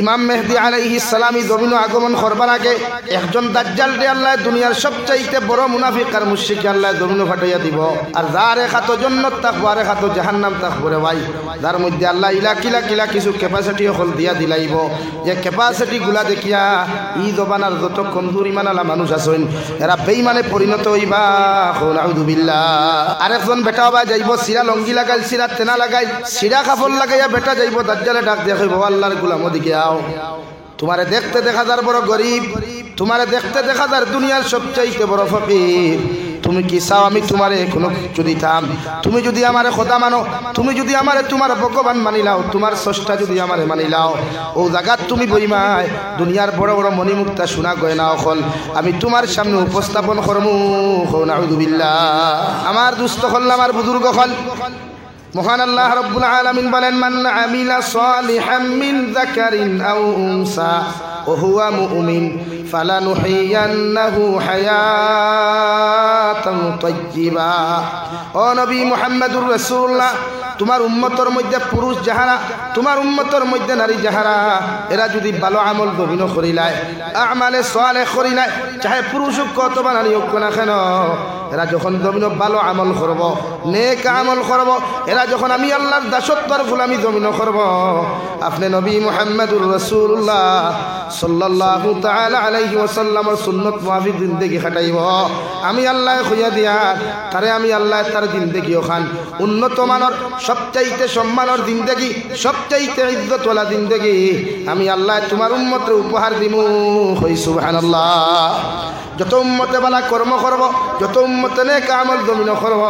ইমাম মেহদি আলাইহিস সালাম জমিন আগমন করবার আগে একজন দাজ্জাল রে আল্লাহ দুনিয়ার সবচাইতে বড় মুনাফিক আর মুশরিক আল্লাহ জমিন ফাটাইয়া দিব আর যার খাত জান্নাত থাকবো আর খাত জাহান্নাম থাকবো রে ভাই যার মধ্যে আল্লাহ ইলা কিছু ক্যাপাসিটি হল দিয়া দিলাইব যে ক্যাপাসিটি গুলা দেখিয়া ই জবানার যত কমজোর ইমানালা মানুষ আছেন এরা বেঈমানে পরিণত হইবা নাউযু বিল্লাহ। আরেকজন বেটা বা যাইব সিরা লঙ্গি লাগাই সিরা তেনা লাগাই সিরা কাপড় লাগাইয়া বেটা যাইব দাজ্জালে ডাক দিয়া কইব আল্লাহর গোলাম ওদিকে তোমারে দেখতে দেখা যার বড় গরিব, তোমারে দেখতে দেখা যার দুনিয়ার সবচাইতে বড় ফকির, তুমি কি চাও আমি তোমারে কোনো কিছু দিতাম? তুমি যদি আমারে খোদা মানো, তুমি যদি আমারে তোমার ভগবান মানিলাও, তোমার স্রষ্টা যদি আমারে মানিলাও, ও জায়গাত তুমি বইমায় দুনিয়ার বড় বড় মণিমুক্তা সোনা গয়না অকল আমি তোমার সামনে উপস্থাপন করমু। নাউযু বিল্লাহ। আমার দুস্থ হল, আমার বুজুর্গ হল, মহান আল্লাহ রাব্বুল আলামিন বলেন মান আমিলা সালিহাম মিন যাকারিন আও উনসা ওয়া হুয়া মুমিন ফালানুহিয়ান্নাহু হায়াতান তাইয়্যিবা। ও নবী মুহাম্মদুর রাসূলুল্লাহ, তোমার উম্মতের মধ্যে পুরুষ যাহারা, তোমার উম্মতের মধ্যে নারী যাহারা, এরা যদি ভালো আমল গবিন করিলায়, আমালে সালেহ করিলায়, চাহে পুরুষ হোক অথবা নারী হোক না কেন, এরা যখন জমিন ভালো আমল করব, নেক আমল করব, এরা যখন আমি আল্লাহর দাসত্বর গোলামি জমিন করব, আপনি নবী মুহাম্মদুর রাসূলুল্লাহ সাল্লাল্লাহু তাআলা আলাইহি ওয়াসাল্লামের সুন্নত মুতাবিক জিন্দেগি কাটাইব। আমি আল্লাহ খুঁজে দিয়া তারে আমি আল্লাহ তার জিন্দেগি ওখান উন্নত মানের সবচাইতে সম্মানের জিন্দেগি, সবচাইতে ইজ্জতওয়ালা জিন্দেগি আমি আল্লাহ তোমার উম্মতের উপহার দিমু। হই সুবহানাল্লাহ। যত উম্মতে বালা কর্ম করব, যত উম্মতে নেক আমল জমিন করব,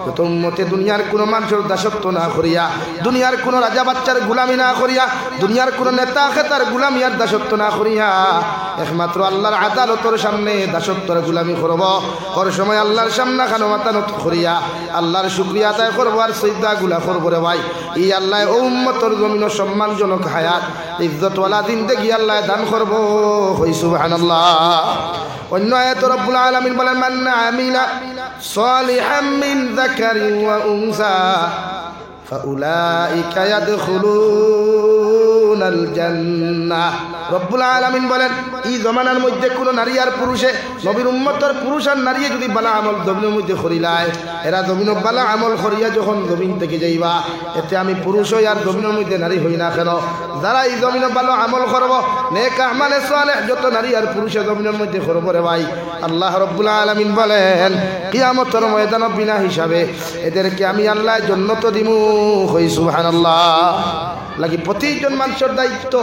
যত উম্মতে দুনিয়ার কোনো মানুষের দাসত্ব না করিয়া, দুনিয়ার কোনো রাজা বাচ্চার গুলামি না করিয়া, দুনিয়ার কোনো নেতা খেতার গুলামি আর দাসত্ব না করিয়া একমাত্র আল্লাহর আদালতের সামনে দাসত্বর গুলামি করব, ওর সময় আল্লাহর সামনে খানো মাথা নত করিয়া আল্লাহর শুকরিয়া আদায় করবো আর সজদা গুলা করবো রে ভাই। এই আল্লাহ ও উম্মতের জমিন সম্মানজনক হায়াত ইজ্জতওয়ালা জিন্দেগি আল্লাহ দান করবো। হই সুবহানাল্লাহ। অন্য আয়াতে রব্বুল আলামিন বলেন মান আমিলা সালিহাম মিন যাকারিন ওয়া উনসা ফাউলাইকা ইয়াদখুলুনাল জান্নাহ। রব্বুল আলামিন বলেন এই জমানার মধ্যে কোনো নারী আর পুরুষে, নবীর উম্মতের পুরুষ আর নারী যদি বালা আমল জমিনের মধ্যে করিলায়, এরা জমিনের বালা আমল করিয়া যখন জমিন থেকে যাইবা, এতে আমি পুরুষ হই আর জমিনের মধ্যে নারী হই না কেন, যারা এই জমিনের ভালো আমল করব, নেক আমালে সালেহ যত নারী আর পুরুষে জমিনের মধ্যে করব রে ভাই, আল্লাহ রাব্বুল আলামিন বলেন কিয়ামতের ময়দানে বিনা হিসাবে এদেরকে আমি আল্লাহ জান্নাত দিমু। হই সুবহানাল্লাহ। লাগি প্রতিজন মানুষের দায়িত্ব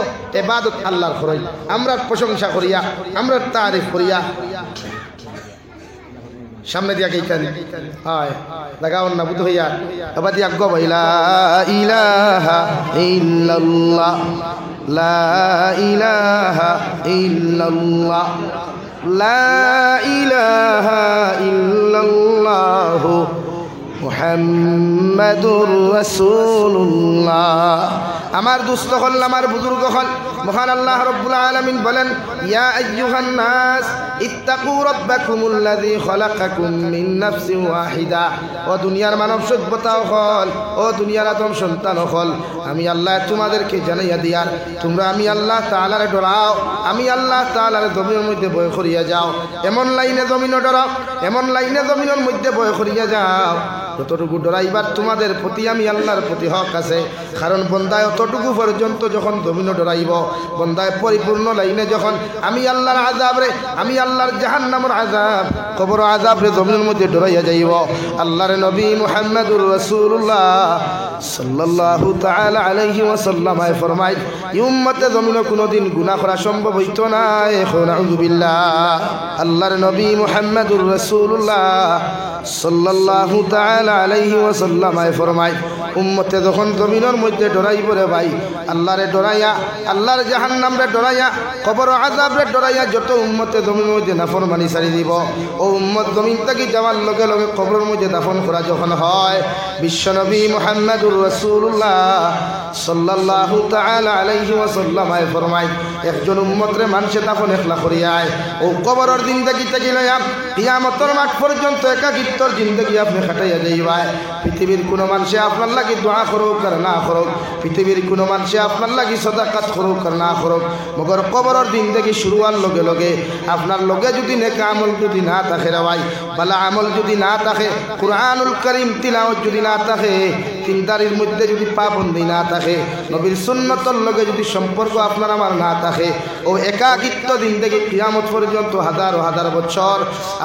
ইবাদত আল্লাহর করাই, আমরা প্রশংসা করিয়া, আমরা তারিফ করিয়া সামনে দিয়া গেইতেন হয় লাগাও না বুঝ হইয়া আবার দিয়া গো লা ইলাহা ইল্লাল্লাহ লা ইলাহা ইল্লাল্লাহ লা ইলাহা ইল্লাল্লাহ মুহাম্মাদুর রাসূলুল্লাহ। আমার দুস্থ হল, আমার বুজুর্গ হল, মহান আল্লাহ রাব্বুল আলামিন বলেন ইয়া আইয়ুহান নাস ইত্তাকু রাব্বাকুমুল্লাযী খালাকাকুম মিন নাফসিন ওয়াহিদা। ও দুনিয়ার মানব সভ্যতা হল, ও দুনিয়ার আদম সন্তান হল, আমি আল্লাহ তোমাদেরকে জানাইয়া দিয়ার তোমরা আমি আল্লাহ তাআলারে ডরাও, আমি আল্লাহ তাআলার জমিনের মধ্যে ভয় করিয়া যাও। এমন লাইনে জমিনও ডরাও, এমন লাইনে জমিনের মধ্যে ভয় করিয়া যাও যতটুকু ডরাইবার তোমাদের প্রতি আমি আল্লাহর প্রতি হক আছে। কারণ বন্দায় অতটুকু পর্যন্ত যখন জমিনও ডরাইব, বন্দায় পরিপূর্ণ লাইনে যখন আমি আল্লাহর আযাব রে, আমি আল্লাহর জাহান্নামের আযাব, কবর আযাব রে জমিনের মধ্যে ডরাইয়া যাইব। আল্লাহর নবী মুহাম্মদুর রাসূলুল্লাহ সাল্লাল্লাহু তাআলা আলাইহি ওয়াসাল্লাম ফরমায় এই উম্মতে জমিনে কোনোদিন গুনাহ করা সম্ভব হইতো না। নাউযু বিল্লাহ। আল্লাহর নবী মুহাম্মদুর রাসূলুল্লাহ সাল্লাল্লাহু তাআলা আলাইহি ওয়াসাল্লাম ফরমায় উম্মতে যখন জমিনের মধ্যে ডরাইব রে ভাই, আল্লাহরে ডরাইয়া, আল্লাহর জাহান্নাম রে ডরাইয়া, কবর আযাব রে ডরাইয়া যত উম্মতে জমিনের মধ্যে নাফরমানি ছাড়ি দিব, ও উম্মত জমিন থেকে যাওয়ার লগে লগে কবরের মধ্যে দাফন করা যখন হয়, বিশ্বনবী মুহাম্মদুর রাসূলুল্লাহ সাল্লাল্লাহু তাআলা আলাইহি ওয়াসাল্লাম ফরমায় একজন উম্মতরে মানুষে দাফন একলা করিয়ায় ও কবরের জিন্দেগি থেকে লইয়া কিয়ামতের মাঠ পর্যন্ত একাকিত্বর জিন্দেগি আপনি কাটাইয়া যাইবাই। পৃথিবীর কোনো মানুষে আপনার লাগি দোয়া করুক আর না করুক, পৃথিবীর কোনো মানুষে আপনার লাগি সাদাকাত করুক আর না করুক, মগর কবরের জিন্দেগি শুরু হওয়ার লগে লগে আপনার লগে যদি নেক আমল যদি না থাকে রে ভাই, ভালো আমল যদি না থাকে, কুরআনুল কারীম তিলাওয়াত যদি না থাকে, তিনদারির মধ্যে যদি পাবন্দি না থাকে, নবীর সুন্নতর লগে যদি সম্পর্ক আপনার আমার না থাকে, ও একাকিত্ব জিন্দেগি কিয়ামত পর্যন্ত হাজার হাজার বছর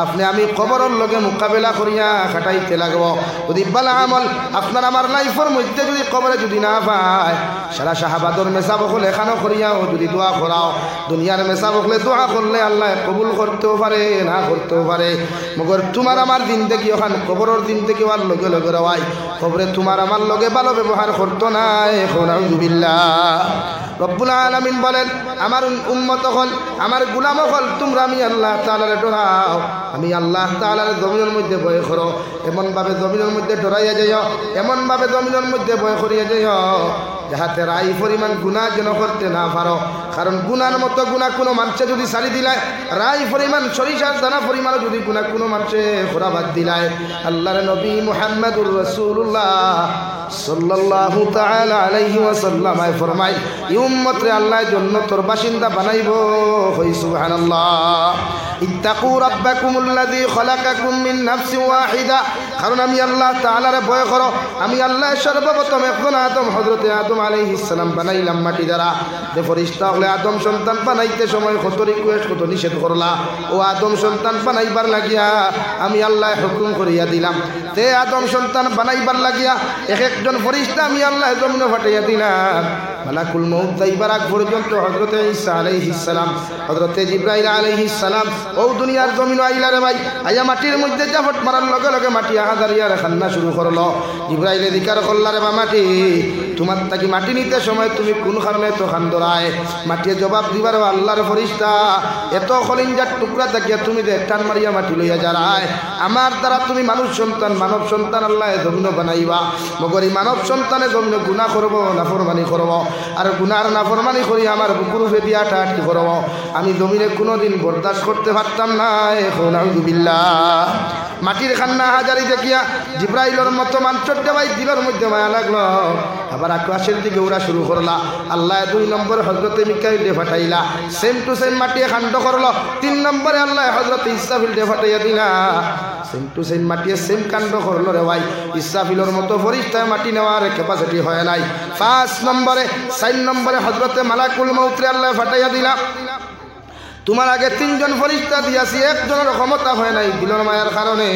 আপনি আমি কবরের লগে মোকাবেলা করিয়া কাটাইতে লাগব। যদি ভালো আমল আপনার আমার লাইফের মধ্যে যদি কবরে যদি না পায়, সারা সাহাবাদর মেসা বকলে এখানো করিয়াও যদি দোয়া করাও, দুনিয়ার মেসা বকলে দোয়া করলে আল্লাহ কবুল করতেও পারে না করতেও পারে, মগর তোমার আমার জিন্দেগি ওখান কবরের জিন্দেগি হওয়ার লগে লগে রওয়াই কবরে তোমার আমার লগে ভালো ব্যবহার করতো না। এখন আউযুবিল্লাহ। রব্বুল আলামিন বলেন আমার উম্মত হল, আমার গোলাম হল, তোমরা আমি আল্লাহ তাআলারে ডরাও, আমি আল্লাহ তাআলার জমিনের মধ্যে ভয় করো, এমনভাবে জমিনের মধ্যে ডরাইয়া যাইও, এমনভাবে জমিনের মধ্যে ভয় করিয়া যাইও যাহাতে রাই পরিমাণ গুনাহ যেন করতে না পারো। কারণ গুনার মতো গুনাহ কোনো মানুষে যদি ছাড়ি দিলায়, রাই পরিমাণ সরিষার দানা পরিমাণ যদি গুনাহ কোনো মানুষে করা বাদ দিলায়, আল্লাহর নবী মুহাম্মদুর রাসূলুল্লাহ সাল্লাল্লাহু তাআলা আলাইহি ওয়াসাল্লাম ফরমায় এই উম্মতরে আল্লাহ জান্নাতের বাসিন্দা বানাইব। কই সুবহানাল্লাহ। ইত্তাকু রাব্বাকুমুল্লাযী খালাকাকুম মিন নাফসিন ওয়াহিদা। কারণ আমি আল্লাহ তাআলারে ভয় করো, আমি আল্লাহ সর্বপ্রথম একজন আদম হযরতে আদম আলাইহিস সালাম বানাইলাম মাটি দ্বারা। যে ফেরেশতা হলে আদম সন্তান বানাইতে সময় কত রিকোয়েস্ট কত নিষেধ করলা, ও আদম সন্তান বানাইবার লাগিয়া আমি আল্লাহ হুকুম করিয়া দিলাম। তে আদম সন্তান বানাইবার লাগিয়া এক একজন ফেরেশতা আমি আল্লাহ জমিনে পাঠাইয়া দিলাম। মালাকুল মউত যাইবার আগ পর্যন্ত হযরতে ঈসা আলাইহিস সালাম, হযরতে জিবরাইল আলাইহিস সালাম ও দুনিয়ার জমিন আইলা রে ভাই, আয়া মাটির মধ্যে জাফট মারার লগে লগে মাটি আহাদারিয়া খান্না শুরু করলো। জিবরাইল দিকার করলা রে বা মাটি, তোমার তাকি মাটি নিতে সময় তুমি কোন কারণে তো খান ধরায়? মাটি জবাব দিবার আল্লাহর ফেরেশতা, এত খলিঞ্জার টুকরা থাকিয়া তুমি যে টান মারিয়া মাটি লইয়া যারায়, আমার দ্বারা তুমি মানুষ সন্তান মানব সন্তান আল্লাহ জমিন বানাইবা, মগরি মানব সন্তানে জমিন গুনাহ করবো নাফরমানি করবো, আর গুনার নাফরমানি করি আমার বুকুর উপরে দিয়া টাটি করবো, আমি জমিনে কোনোদিন বরদাস্ত করতে পারতাম না। এখন আউযুবিল্লাহ। মাটির খান্না হাজারি দেখিয়া জিবরাইলের মতো মাঞ্চর দেওয়াই দিলের মধ্যে মায়া লাগলো, আবার আকাশের দিকে ওরা শুরু করলা। আল্লাহ 2 নম্বরে হযরতে মিকাইল ফাটাইলা, সেম টু সেম মাটি খান্ড করলো। 3 নম্বরে আল্লাহ হযরতে ইসরাফিল ফাটাইয়া দিলা, সেম টু সেম মাটি সেম কাণ্ড করলো রে ভাই। ইসরাফিলের মতো ফেরেশতা মাটি নেওয়ার ক্যাপাসিটি হয় নাই। 5 নম্বরে 4 নম্বরে হযরতে মালাকুল মউত আল্লাহ ফাটাইয়া দিলা। তোমার আগে 3 জন ফেরেশতা দিয়াছি, একজনের ক্ষমতা হয় নাই দিলর মায়ার কারণে।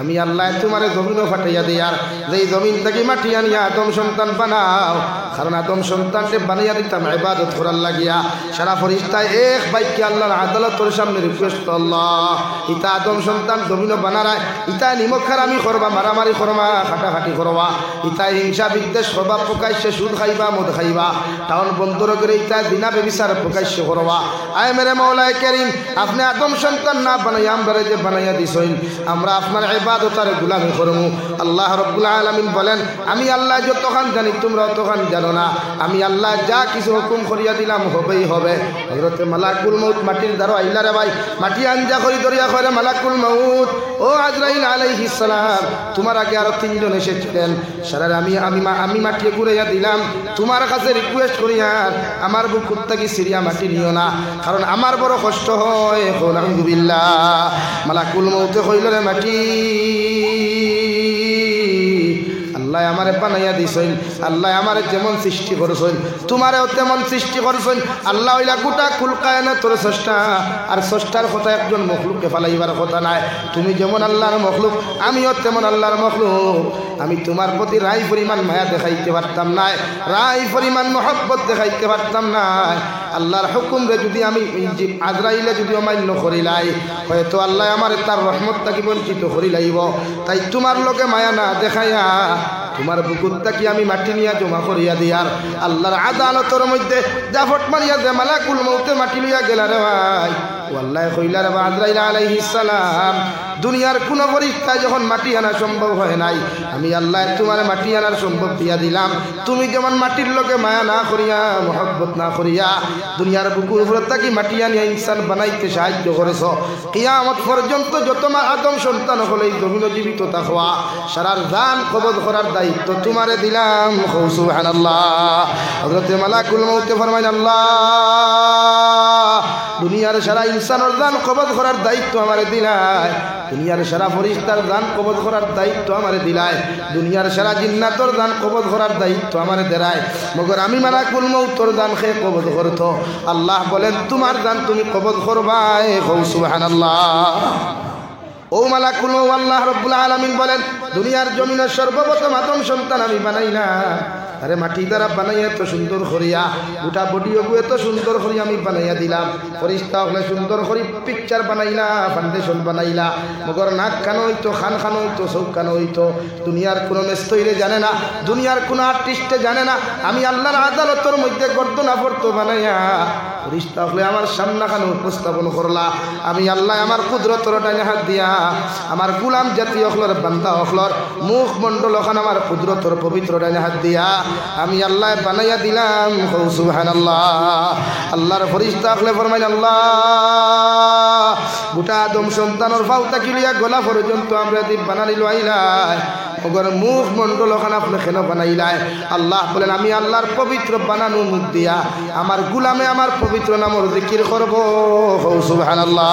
আমি আল্লাহ তোমারে জমিনও ফাটাইয়া দিই, আর যেই জমিন থেকে মাটি আনিয়া আদম সন্তান বানাও, কারণ আদম সন্তানকে বানাইয়া দিতাম ইবাদত করার লাগিয়া। সারা ফেরেশতায় এক বাক্যে আল্লাহর আদালতের সামনে রিকোয়েস্ট, আল্লাহ ইতা আদম সন্তান জমিনও বানারায়, ইতা নিমক হারামি করবা, মারামারি করবা, খাটাখাটি করবা, ইতা হিংসা বিদ্বেষ করবা, প্রকাশ্যে সুদ খাইবা মদ খাইবা, টাউন বন্দর করে ইতা দিনা বেবিচার প্রকাশ্য করবা। আয় মেরে মাওলায়ে কারীম, আপনি আদম সন্তান না বানাইয়া আমরা যে বানাইয়া দিছেন, আমরা আপনার ইবাদতের গোলামি করমু। আল্লাহ রাব্বুল আলামিন বলেন আমি আল্লাহ যতখান জানি তোমরা ততখান জানো না, আমি আল্লাহ যা কিছু হুকুম করিয়া দিলাম হবেই হবে। হযরতে মালাকুল মউত মাটির দ্বারা আইলা রে ভাই, মাটি আঞ্জা করি দরিয়া করে মালাকুল মউত, ও আজরাইল আলাইহিস সালাম, তোমার আগে আরো 3 জন এসেছিলেন। সারা আমি মাটি ঘুরাইয়া দিলাম, তোমার কাছে রিকোয়েস্ট করি আর আমার বুকুর থেকে সিরিয়া মাটি নিও না, কারণ আমার বড় কষ্ট হয়। আলহামদুলিল্লাহ। মালাকুল মউতে কইল রে মাটি, আল্লাহ আমারে বানাইয়া দিছেন, আল্লাহ আমারে যেমন সৃষ্টি করেছেন তোমারেও তেমন সৃষ্টি করেছেন। আল্লাহ হইলা গোটা কুল কায়নাতের স্রষ্টা, আর স্রষ্টার কথা একজন মখলুককে ফালাইবার কথা নাই। তুমি যেমন আল্লাহর মখলুক, আমিও তেমন আল্লাহর মখলুক। আমি তোমার প্রতি রাই পরিমাণ মায়া দেখাইতে পারতাম না, রাই পরিমাণ মহব্বত দেখাইতে পারতাম না। আল্লাহর হুকুম রে যদি আমি আজরাইলে যদি অমান্য করিলাই, হয়তো আল্লাহ আমার তার রহমত থাকি বঞ্চিত করিলাইব। তাই তোমার লোকে মায়া না দেখাইয়া তোমার বুকুরটা কি আমি মাটি নিয়ে জমা করিয়া দিয়ার আল্লাহর আদালতের মধ্যে জাফট মারিয়া দে মালাকুল মউতে মাটি লইয়া গেলা রে ভাই। ও আল্লাহ কইলা রে আজরাইল আলাইহিস সালাম, দুনিয়ার কোন ফেরেশতা যখন মাটি আনা সম্ভব হয় নাই, আমি আল্লাহ তোমার মাটি আনার সম্ভব দিয়া দিলাম। তুমি যেমন মাটির লোকে মায়া না করিয়া মহব্বত না করিয়া দুনিয়ার বুকুর উপরে থাকি মাটি আনিয়া ইনসান বানাইতে সাহায্য করেছ, কিয়ামত পর্যন্ত যত আদম সন্তান হলে জমিন জীবিত থাকবা সারার জান কবজ করার দায়িত্ব তোমারে দিলাম। সুবহানাল্লাহ। হযরত মালাকুল মউত ফরমায়, আল্লাহ দুনিয়ার সারা ইনসানের জান কবজ করার দায়িত্ব আমারে দিলায়, দুনিয়ার সারা ফেরেশতার জান কবজ করার দায়িত্ব আমারে দিলায়, দুনিয়ার সারা জিন্নাতর জান কবজ করার দায়িত্ব আমারে দেরায়, মগর আমি মালাকুল মউতর জান খে কবজ করতো। আল্লাহ বলেন তোমার জান তুমি কবজ করবাই। সুবহানাল্লাহ। ও মালাকুল মউত আল্লাহ রাব্বুল আলামিন বলেন, দুনিয়ার জমিনের সর্বপ্রথম আদম সন্তান আমি বানাইলাম, আরে মাটি দ্বারা বানাইয়া এত সুন্দর করিয়া গোটা বডিও এত সুন্দর করিয়া আমি বানাইয়া দিলাম। ফেরেশতা হলে সুন্দর করে পিকচার বানাইলা, ফাউন্ডেশন বানাইলা, মগর নাক কান হইতো, খান খান হইতো, চোখ কান হইতো। দুনিয়ার কোনো মেস্তইরে জানে না, দুনিয়ার কোনো আর্টিস্টে জানে না, আমি আল্লাহর আদালতের মধ্যে গর্দনা পড়তো বানাইয়া ফেরেশতা হলে আমার সামনাখানে উপস্থাপন করলা। আমি আল্লাহ আমার কুদরতর ডাইনে হাত দিয়া আমার গুলাম জাতীয় হলর বান্দা হলর মুখ মণ্ডল ওখানে আমার কুদরতর পবিত্র ডাইনে হাত দিয়া আমি আল্লাহ বানাইয়া দিলাম। সুবহানাল্লাহ। আল্লাহর ফেরেশতা হলে ফরমাইন, আল্লাহ গোটা আদম সন্তানের ফাউতা কিলিয়া গলা পর্যন্ত আমরা দিন বানাইল আইলাই, ওগর মুখ মণ্ডল ওখানে আপনি কেন বানাইলাই? আল্লাহ বলেন, আমি আল্লাহর পবিত্র বানানো মুখ দিয়া আমার গুলামে আমার পবিত্র নামর জিকির করবো। সুবহানাল্লাহ।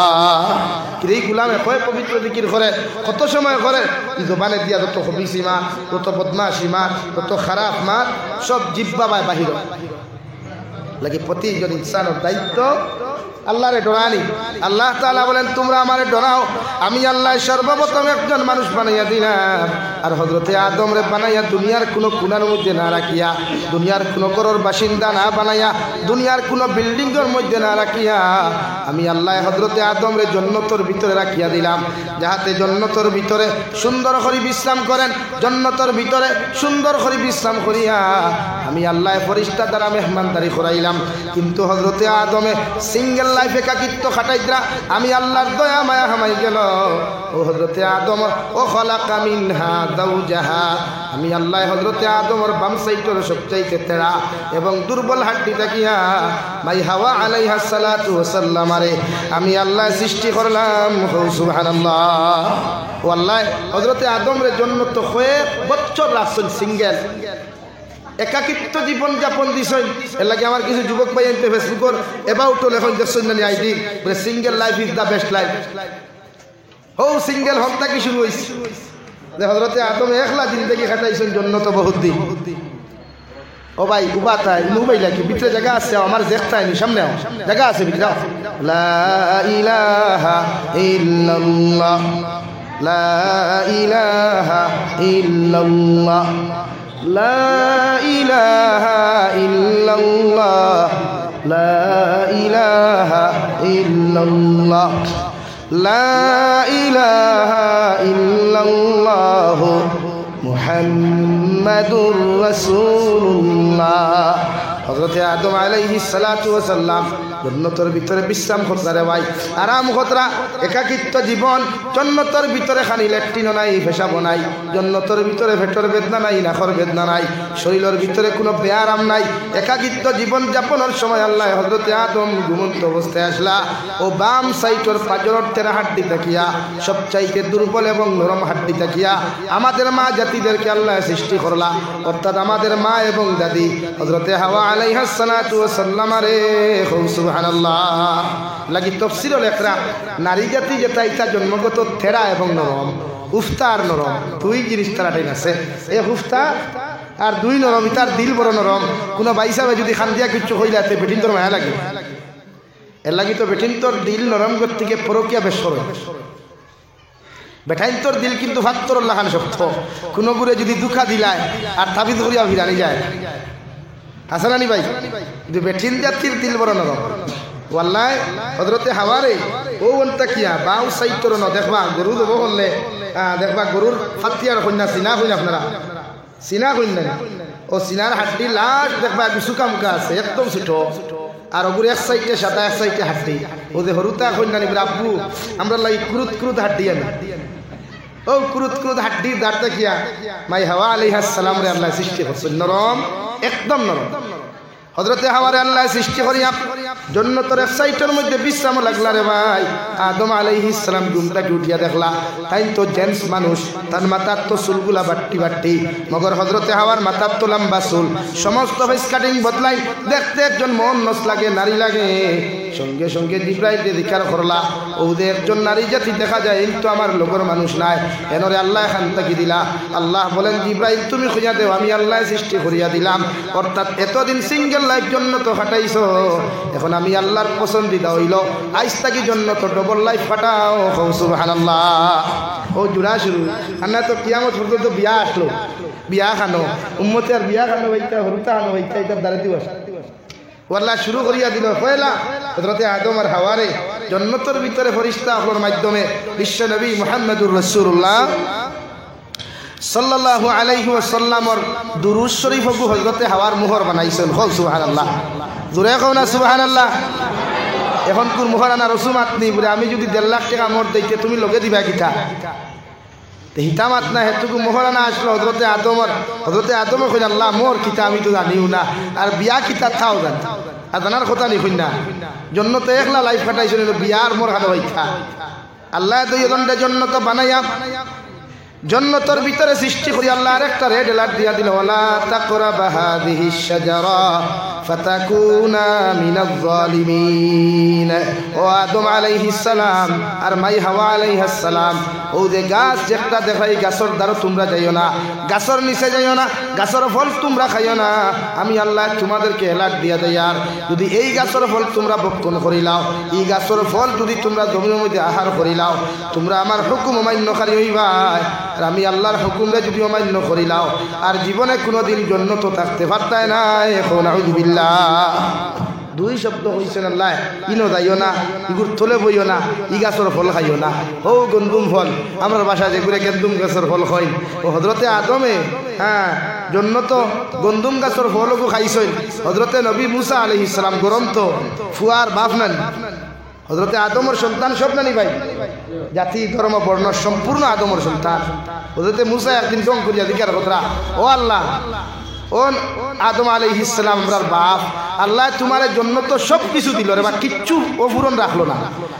কি গুলামে কয় পবিত্র জিকির করে, কত সময় করে, জবানে দিয়া যত হবিসি মাত, তত বদমাশি মাত, তত খারাপ মাত সব জিব্বা বাই বাহির লাগে। প্রতিজন ইনসানের দায়িত্ব আল্লাহরে ডরানি। আল্লাহ তাআলা বলেন, তোমরা আমারে ডরাও, আমি আল্লাহ সর্বপ্রথম একজন মানুষ বানাইয়া দিলাম, আর হযরতে আদম রে বানাইয়া দুনিয়ার কোনো কোণার মধ্যে না রাখিয়া, দুনিয়ার কোনো ঘরের বাসিন্দা না বানাইয়া, দুনিয়ার কোনো বিল্ডিংয়ের মধ্যে না রাখিয়া আমি আল্লাহ হযরতে আদম রে জান্নাতের ভিতরে রাখিয়া দিলাম, যাহাতে জান্নাতের ভিতরে সুন্দর করে বিশ্রাম করেন, জান্নাতের ভিতরে সুন্দর করে বিশ্রাম করিয়া আমি আল্লাহ ফেরেশতা দ্বারা মেহমানদারি করাইলাম। কিন্তু হযরতে আদমে সিঙ্গেল লাইফ একাকিত্ব খাটাইদ্রা আমি আল্লাহর দয়া মায়া হামাই গেল। ও হযরতে আদম ও খালাকা মিনহা যাওজাহা, আমি আল্লাহ হযরতে আদমর বাম সাইডের সবচাইতে তেড়া এবং দুর্বল হাড্ডি থাকিয়া মাই হাওয়া আলাইহা সালাতু ওয়া সাল্লাম রে আমি আল্লাহ সৃষ্টি করলাম। সুবহানাল্লাহ। ও আল্লাহ হযরতে আদম রে জান্নাত হয়ে বছর রাখছেন সিঙ্গেল একাকিত্ব জীবন যাপন দিছেন। এর লাগে আমার কিছু যুবক ভাই আনতে ফেসবুকের এবাউট লেখন দেখছেন না আইডি বলে single life is the best life. ও সিঙ্গেল হত্যা কি শুরু হয়েছে যে হযরতে আদম একলা জিন্দগি কাটাইছেন জান্নাত বহুত দিন। ও ভাই উবা তাই নুবাইলা কি ভিতরে জায়গা আছে? আমার দেখতাই নি, সামনে জায়গা আছে ভিতরে। লা ইলাহা ইল্লাল্লাহ, লা ইলাহা ইল্লাল্লাহ, লা ইলাহা ইল্লাল্লাহ, লা ইলাহা ইল্লাল্লাহ, লা ইলাহা ইল্লাল্লাহ মুহাম্মাদুর রাসূলুল্লাহ। হযরতে আদম আলাইহিস সালাতু ওয়াস সালাম জান্নাতের ভিতরে বিশ্রাম করতে রে ভাই, আরাম খতরা একাকিত্ব জীবন। জান্নাতের ভিতরে খানি ল্যাট্রিনও নাই, পেশাব নাই, জান্নাতের ভিতরে পেটের বেদনা নাই, নাকের বেদনা নাই, শরীরের ভিতরে কোনো বেআরাম নাই। একাকিত্ব জীবন যাপনের সময় আল্লাহ হযরতে আদম ঘুমন্ত অবস্থায় আসলা ও বাম সাইডের পাজরের তেরা হাড্ডি তাকিয়া সবচাইতে দুর্বল এবং নরম হাড্ডি তাকিয়া আমাদের মা জাতিদেরকে আল্লাহ সৃষ্টি করলা, অর্থাৎ আমাদের মা এবং দাদি হযরতে হাওয়া আলাইহিস সালাতু ওয়াস সালাম রে। সুবহানাল্লাহ। লাগি তাফসীর লেখরা নারী জাতি যেটা ইতা জন্মগত থেরা এবং নরম, উফতা আর নরম দুই জিনিস তারাটাই আছে। এই উফতা আর দুই নরম, ইতার দিল বড় নরম। কোনো বাইসাবে যদি খান দিয়া কিছু হইলাতে বেটিন তোর মায়া লাগে, এর লাগি তো বেটিন তোর দিল নরম থেকে পরকিয়া বেশ করে। বেটাইন তোর দিল কিন্তু ভাত্তর লাগান শক্ত, কোনো গুড়ে যদি দুঃখা দিলায় আর তাবিদ করিয়া ভিড়ানি যায়। হাসানানি ভাই, কিন্তু বেঠিন জাতির দিল বড় নরম। ওয়াল্লাহ হযরতে হাওয়ারে ও অন্তা কিয়া বাউ সাইতর ন দেখবা গরু দেবো বললে দেখবা গরুর ফাতিয়ার কন্যা চিনা কইন, আপনারা চিনা কইন না? ও চিনার হাড্ডি লাশ দেখবা কিছু কামকা আছে একদম ছোট, আর ওগুলো এক সাইডে সাদা এক সাইডে হাড্ডি ও যে হরুতা কন্যা নিবি আব্বু আমরা লাগি ক্রুত ক্রুত হাড্ডি আনি ও ক্রুত ক্রুত হাড্ডির দাঁড়তে কিয়া মাই হাওয়া আলাইহিস সালাম রে আল্লাহ সৃষ্টি করছেন নরম একদম নরম হযরতে হাওয়ারে আল্লাহ সৃষ্টি করিয়া জান্নাতের এক সাইডের মধ্যে বিশ্রাম লাগলা রে ভাই আদম আলাইহিস সালাম ঘুমটা উঠিয়া দেখলা তাই তো জেন্টস মানুষ তার মাথার তো চুলগুলা বাট্টি বাট্টি মগর হযরতে হাওয়ার মাথার তো লম্বা চুল সমস্ত ফেস কাটিং বদলাই দেখতে একজন মন নস লাগে নারী লাগে সঙ্গে সঙ্গে জিব্রাইল জিকার করলা ওদের একজন নারী জাতি দেখা যায় কিন্তু আমার লোকের মানুষ নাই এনরে আল্লাহ খান তাকি দিলা আল্লাহ বলেন জিব্রাইল তুমি খুঁজা দেও আমি আল্লাহ সৃষ্টি করিয়া দিলাম অর্থাৎ এতদিন সিঙ্গেল লাইফ জন্য তো ফাটাইছো এখন আমি আল্লাহর পছন্দিদা হইল আইজ তাকি জন্য তো ডবল লাইফ ফাটাও সুবহানাল্লাহ ও জুড়া শুরু আর না তো কিয়ামত পর্যন্ত বিয়া আসলো বিয়া খানো উম্মতে আর বিয়া খানো হইতা হরুতা খানো হইতা এটার দ্বারা দিবস আল্লাহ শুরু করিয়া দিল পয়লা হযরতে আদম আর হাওয়ারে জান্নাতের ভিতরে ফেরেশতা হলোর মাধ্যমে বিশ্ব নবী মুহাম্মদুর রাসূলুল্লাহ সাল্লাল্লাহু আলাইহি ওয়াসাল্লামর দুরূদ শরীফকু হযরতে হাওয়ার মোহর বানাইছেন সুবহানাল্লাহ জোরে কও না সুবহানাল্লাহ এখন কোন মোহর আনা রসুমাত নেই বলে আমি যদি 1.5 লাখ টাকা মোহর দিতে তুমি লগে দিবা কিটা হিতামাত না হেতুকু মোহরানা আসলো হযরতে আদম কইল আল্লাহ মোর কিতা আমি তো জানিও না আর বিয়া কিতা থাও জান আর জানার কথা নি কইনা জন্য তো একলা লাইফ কাটাইছিল বিয়ার মোর হাতে হইতা আল্লাহ তো এজন্ডে জন্য তো বানাইয়া জন্নতর ভিতরে সৃষ্টি করি আল্লাহ আরেকটা রেড অ্যালার্ট দিয়া দিল ওয়ালা তাকরাবা হাযিহিশ শাজারা ফাতাকুনা মিনাজ জালিমিন ও আদম আলাইহিস সালাম আর মাই হাওয়া আলাইহিস সালাম ও যে গাছ যেটা দেখাই গাছর দ্বারা তোমরা যাইও না গাছর নিচে যাইও না গাছর ফল তোমরা খাইও না আমি আল্লাহ তোমাদেরকে অ্যালার্ট দিয়া দেই আর যদি এই গাছর ফল তোমরা ভক্ষণ করিলাও এই গাছর ফল যদি তোমরা জমির মধ্যে আহার করিলাও তোমরা আমার হুকুম অমান্যকারী হইবা আর আমি আল্লাহর হুকুমে যদি অমান্য করিলাও আর জীবনে কোনোদিন জান্নাত থাকতে পারতাই না এখন আউযুবিল্লাহ দুই শব্দ হইছেন আল্লাহ ইনো যাইও না ইগুর থলে বইও না ই গাছর ফল খাইও না ও গন্দুম ফল আমার বাসায় যেগুলো গন্দুম গাছের ফল খাই ও হযরতে আদমে হ্যাঁ জান্নাত গন্দুম গাছের ফলও খাইছেন হযরতে নবী মুসা আলাইহিস সালাম গ্রন্থ ফুয়ার বাপ নেন হযরতে আদমের সন্তান সব নানি ভাই জাতি ধর্ম বর্ণ সম্পূর্ণ আদমের সন্তান হযরতে মুসা একদিন জং করিয়া জিজ্ঞাসা কথা ও আল্লাহ ও আদম আলাইহিস সালাম আমরার বাপ আল্লাহ তোমার জন্য তো সব কিছু দিল রে বা কিচ্ছু অপূরণ রাখলো না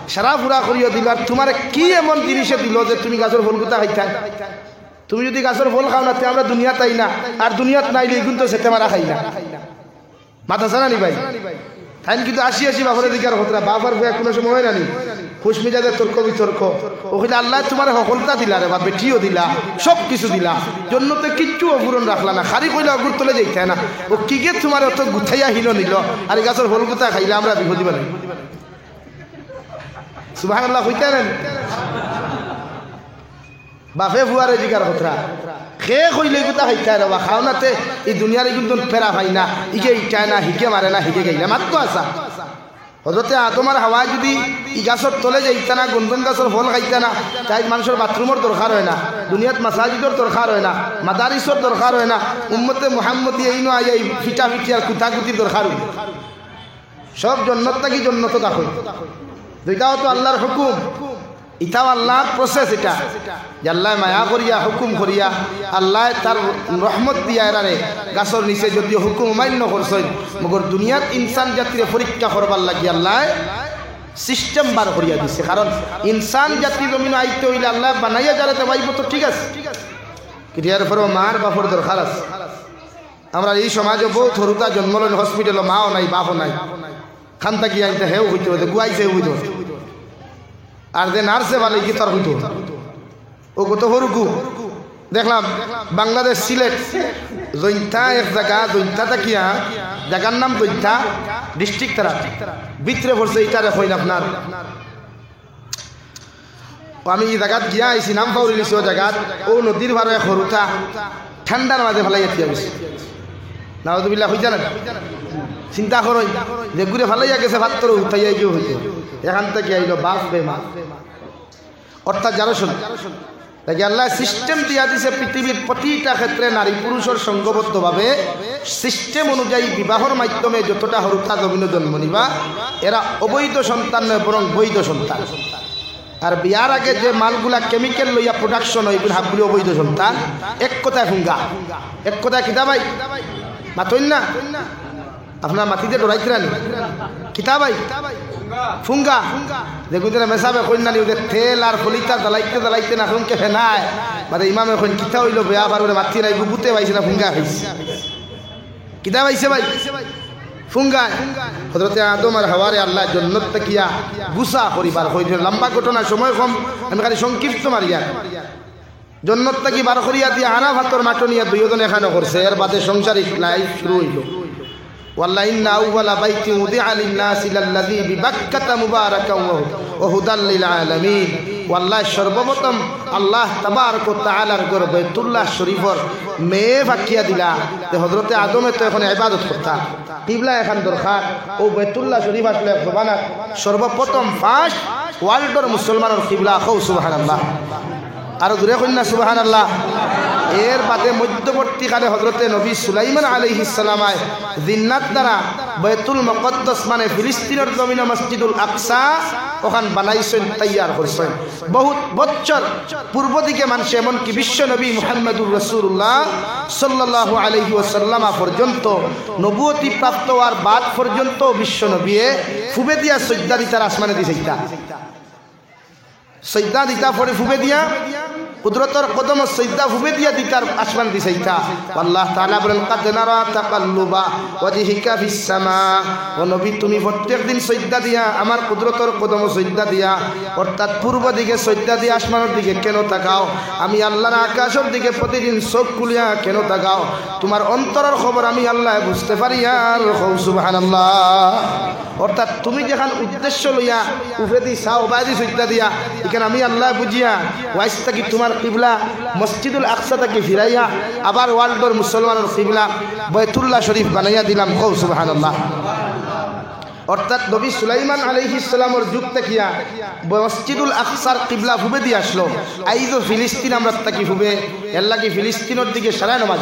সারা পুরা করিয়া দিল আর তোমার কি এমন জিনিসে দিল যে তুমি গাছের ফল কোথা খাইতা তুমি যদি গাছের ফল খাও না আমরা দুনিয়া তাই না আর দুনিয়াত নাইলে কিন্তু সেটা মারা খাই না মাথা জানানি ভাই তাই কিন্তু আসি বাপরে দিকার হতরা বাবার ভয়ে কোনো সময় হয় নানি খুশ মেজাজের তর্ক বিতর্ক ওখানে আল্লাহ তোমার সফলতা দিলা রে বা বেটিও দিলা সব কিছু দিলা জন্যতে কিচ্ছু অপূরণ রাখলা না খারি কইলে অগুর তোলে যাইতে না ও কি গে তোমার অত গুথাইয়া হিল নিল আর এই গাছের ফল গুতা খাইলে আমরা বিপদ পারি সুবহানাল্লাহ হইতে না বাপে ফুয়ারে জিকার হতরা খে কইলে গুতা খাইতে রে বা খাওনাতে এই দুনিয়ার কিন্তু ফেরা ভাই না ইকে ইটায় না হিকে মারে না হিকে গাইলে মাত্র আসা হযরতে আদম আর হাওয়া যদি ই গাছর তলে যাইতা না গন্ধম গাছর ফল খাইতা না তাই মানুষের বাথরুমের দরকার হয় না দুনিয়াত মাসাজিদের দরকার হয় না মাদারিসের দরকার হয় না উম্মতে মুহাম্মদী এই নয় এই ফিটা ফিটি আর কুতাকুতির দরকার হয় সব জন্নত নাকি জন্নত দেখো দুইটাও তো আল্লাহর হুকুম ইটাও আল্লাহর প্রসেস এটা যে আল্লাহ মায়া করিয়া হুকুম করিয়া আল্লাহ তার রহমত দিয়া এরারে গাছর নিচে যদিও হুকুম অমান্য করছেন মগর দুনিয়াত ইনসান জাতিরে পরীক্ষা করবার লাগি আল্লাহ সিস্টেম বার করিয়া দিছে কারণ ইনসান জাতি জমিন আইতে হইলে আল্লাহ বানাইয়া যারাতে পাইব তো ঠিক আছে ক্রিয়ার পরেও মার বাপর দরকার আছে আমরা এই সমাজে বহুত হরুতা জন্ম লন হসপিটালে মাও নাই বাপও নাই খান্তা কি আইতে হেউ হইতে হইতে গুয়াইছে হইতে আর যে নার্সে ভালো কি তার হইতো ও কত হরুকু দেখলাম বাংলাদেশ সিলেট জৈন্তা এক জায়গা জৈন্তা তাকিয়া জায়গার নাম জৈন্তা ডিস্ট্রিক্ট তারা ভিতরে পড়ছে এটা দেখেন আপনার আমি এই জায়গাত গিয়া আইসি নাম পাউরি লিছি ও জায়গাত ও নদীর ভারে হরুতা ঠান্ডার মাঝে ভালাই এতি আইছি নাউযুবিল্লাহ হইতা না চিন্তা করই যে ঘুরে ভালাইয়া গেছে ভাত তোর উঠাইয়া গিয়ে হইতো এখান থেকে আইলো বাপ বেমা অর্থাৎ যারা শোন তাই আল্লাহ সিস্টেম দিয়া দিছে পৃথিবীর প্রতিটা ক্ষেত্রে নারী পুরুষের সঙ্গবদ্ধভাবে সিস্টেম অনুযায়ী বিবাহর মাধ্যমে যতটা হরুতা জমিন জন্ম নিবা এরা অবৈধ সন্তান নয় বরং বৈধ সন্তান। আর বিয়ার আগে যে মালগুলা কেমিক্যাল লইয়া প্রোডাকশন হয় এগুলো হাবগুলি অবৈধ সন্তান। এক কথায় ফুঙ্গা, এক কথায় কিতাবাই মাতইন না আপনার মাটিতে ডরাইতে রানি কিতাবাই ফুঙ্গা দেখুন মেসাবে কন্যা ওদের তেল আর ফলিতা জ্বালাইতে জ্বালাইতে না এখন কেফে নাই মানে ইমামে এখন কিতা হইল বেয়া বার মাতি নাই বুকুতে পাইছে না ফুঙ্গা খাইছে কিতাব আইছে ভাই ফুঙ্গায় হযরতে আদম আর হাওয়ারে আল্লাহ জান্নাত তাকিয়া গুসা করিবার কইছে লম্বা ঘটনা সময় কম আমি খালি সংক্ষিপ্ত মারিয়া জান্নাত তাকি বার করিয়া দিয়ে আনা ভাতর মাটনিয়া দুইজন এখানে করছে এর বাদে সংসারিক লাইফ শুরু হইল। ওয়াল্লাহ ইন্না আউওয়ালা বাইতি উদিআ লিন-নাসি লাল্লাযী বিবাক্কাতা মুবারাকান ওয়া হুদাল লিল আলামিন। ওয়াল্লাহ সর্বপ্রথম আল্লাহ তাবারক ওয়া তাআলার ঘর বাইতুল্লাহ শরীফর মেয়ে ফাকিয়া দিলা যে হযরতে আদমে তো এখন ইবাদত করতা কিবলা এখন দরকার ও বাইতুল্লাহ শরীফ আসলে জবানাত সর্বপ্রথম ফার্স্ট ওয়ার্ল্ডর মুসলমানের কিবলা কও সুবহানাল্লাহ আর দূরে কইনা সুবহানাল্লাহ। এর বাদে মধ্যবর্তীকালে হযরতে নবী সুলাইমান আলাইহিস সালামায় জিন্নাত দ্বারা বাইতুল মুকদ্দাস মানে ফিলিস্তিনের জমিনে মসজিদুল আকসা ওখান বানাইছেন তৈয়ার করছেন বহুত বছর পূর্ব দিকে মানুষ এমনকি বিশ্ব নবী মুহাম্মদুর রাসূলুল্লাহ সাল্লাল্লাহু আলাইহি ওয়াসাল্লাম পর্যন্ত নবুয়তি প্রাপ্ত হওয়ার বাদ পর্যন্ত বিশ্ব নবী ফুবে দিয়া সজদা দিতার আসমানে দিছেইতা সজদা দিতা পরে ফুবে দিয়া কুদরতর কদম সজদা ফুবে দিয়া দিতার আসমান দিছেইতা। আল্লাহ তাআলা বলেন কাদ নারা তাকাল্লুবা ওয়াজহিকা ফিস সামা ও নবী তুমি প্রত্যেকদিন সজদা দিয়া আমার কুদরতর কদম সজদা দিয়া অর্থাৎ পূর্ব দিকে সজদা দিয়া আসমানের দিকে কেন তাকাও আমি আল্লাহর আকাশের দিকে প্রতিদিন চোখ খুলিয়া কেন তাকাও তোমার অন্তরের খবর আমি আল্লাহ বুঝতে পারি আর সুবহানাল্লাহ। অর্থাৎ তুমি যেখান উদ্দেশ্য লইয়া উফেদি চাও বাইদি সজদা দিয়া এখানে আমি আল্লাহ বুঝিয়া ওয়াইস থাকি তোমার কিবলা মসজিদুল আকসা থেকে ফিরাইয়া আবার ওয়ার্ল্ডর মুসলমানের কিবলা বাইতুল্লাহ শরীফ বানাইয়া দিলাম কও সুবহানাল্লাহ। অর্থাৎ নবী সুলাইমান আলাইহিস সালামের যুগ থেকে মসজিদুল আকসার কিবলা ফুবে দিয়ে আসলো আইজো ফিলিস্তিন আমরা তাকি ফুবে এর লাগি ফিলিস্তিনের দিকে সারায় নামাজ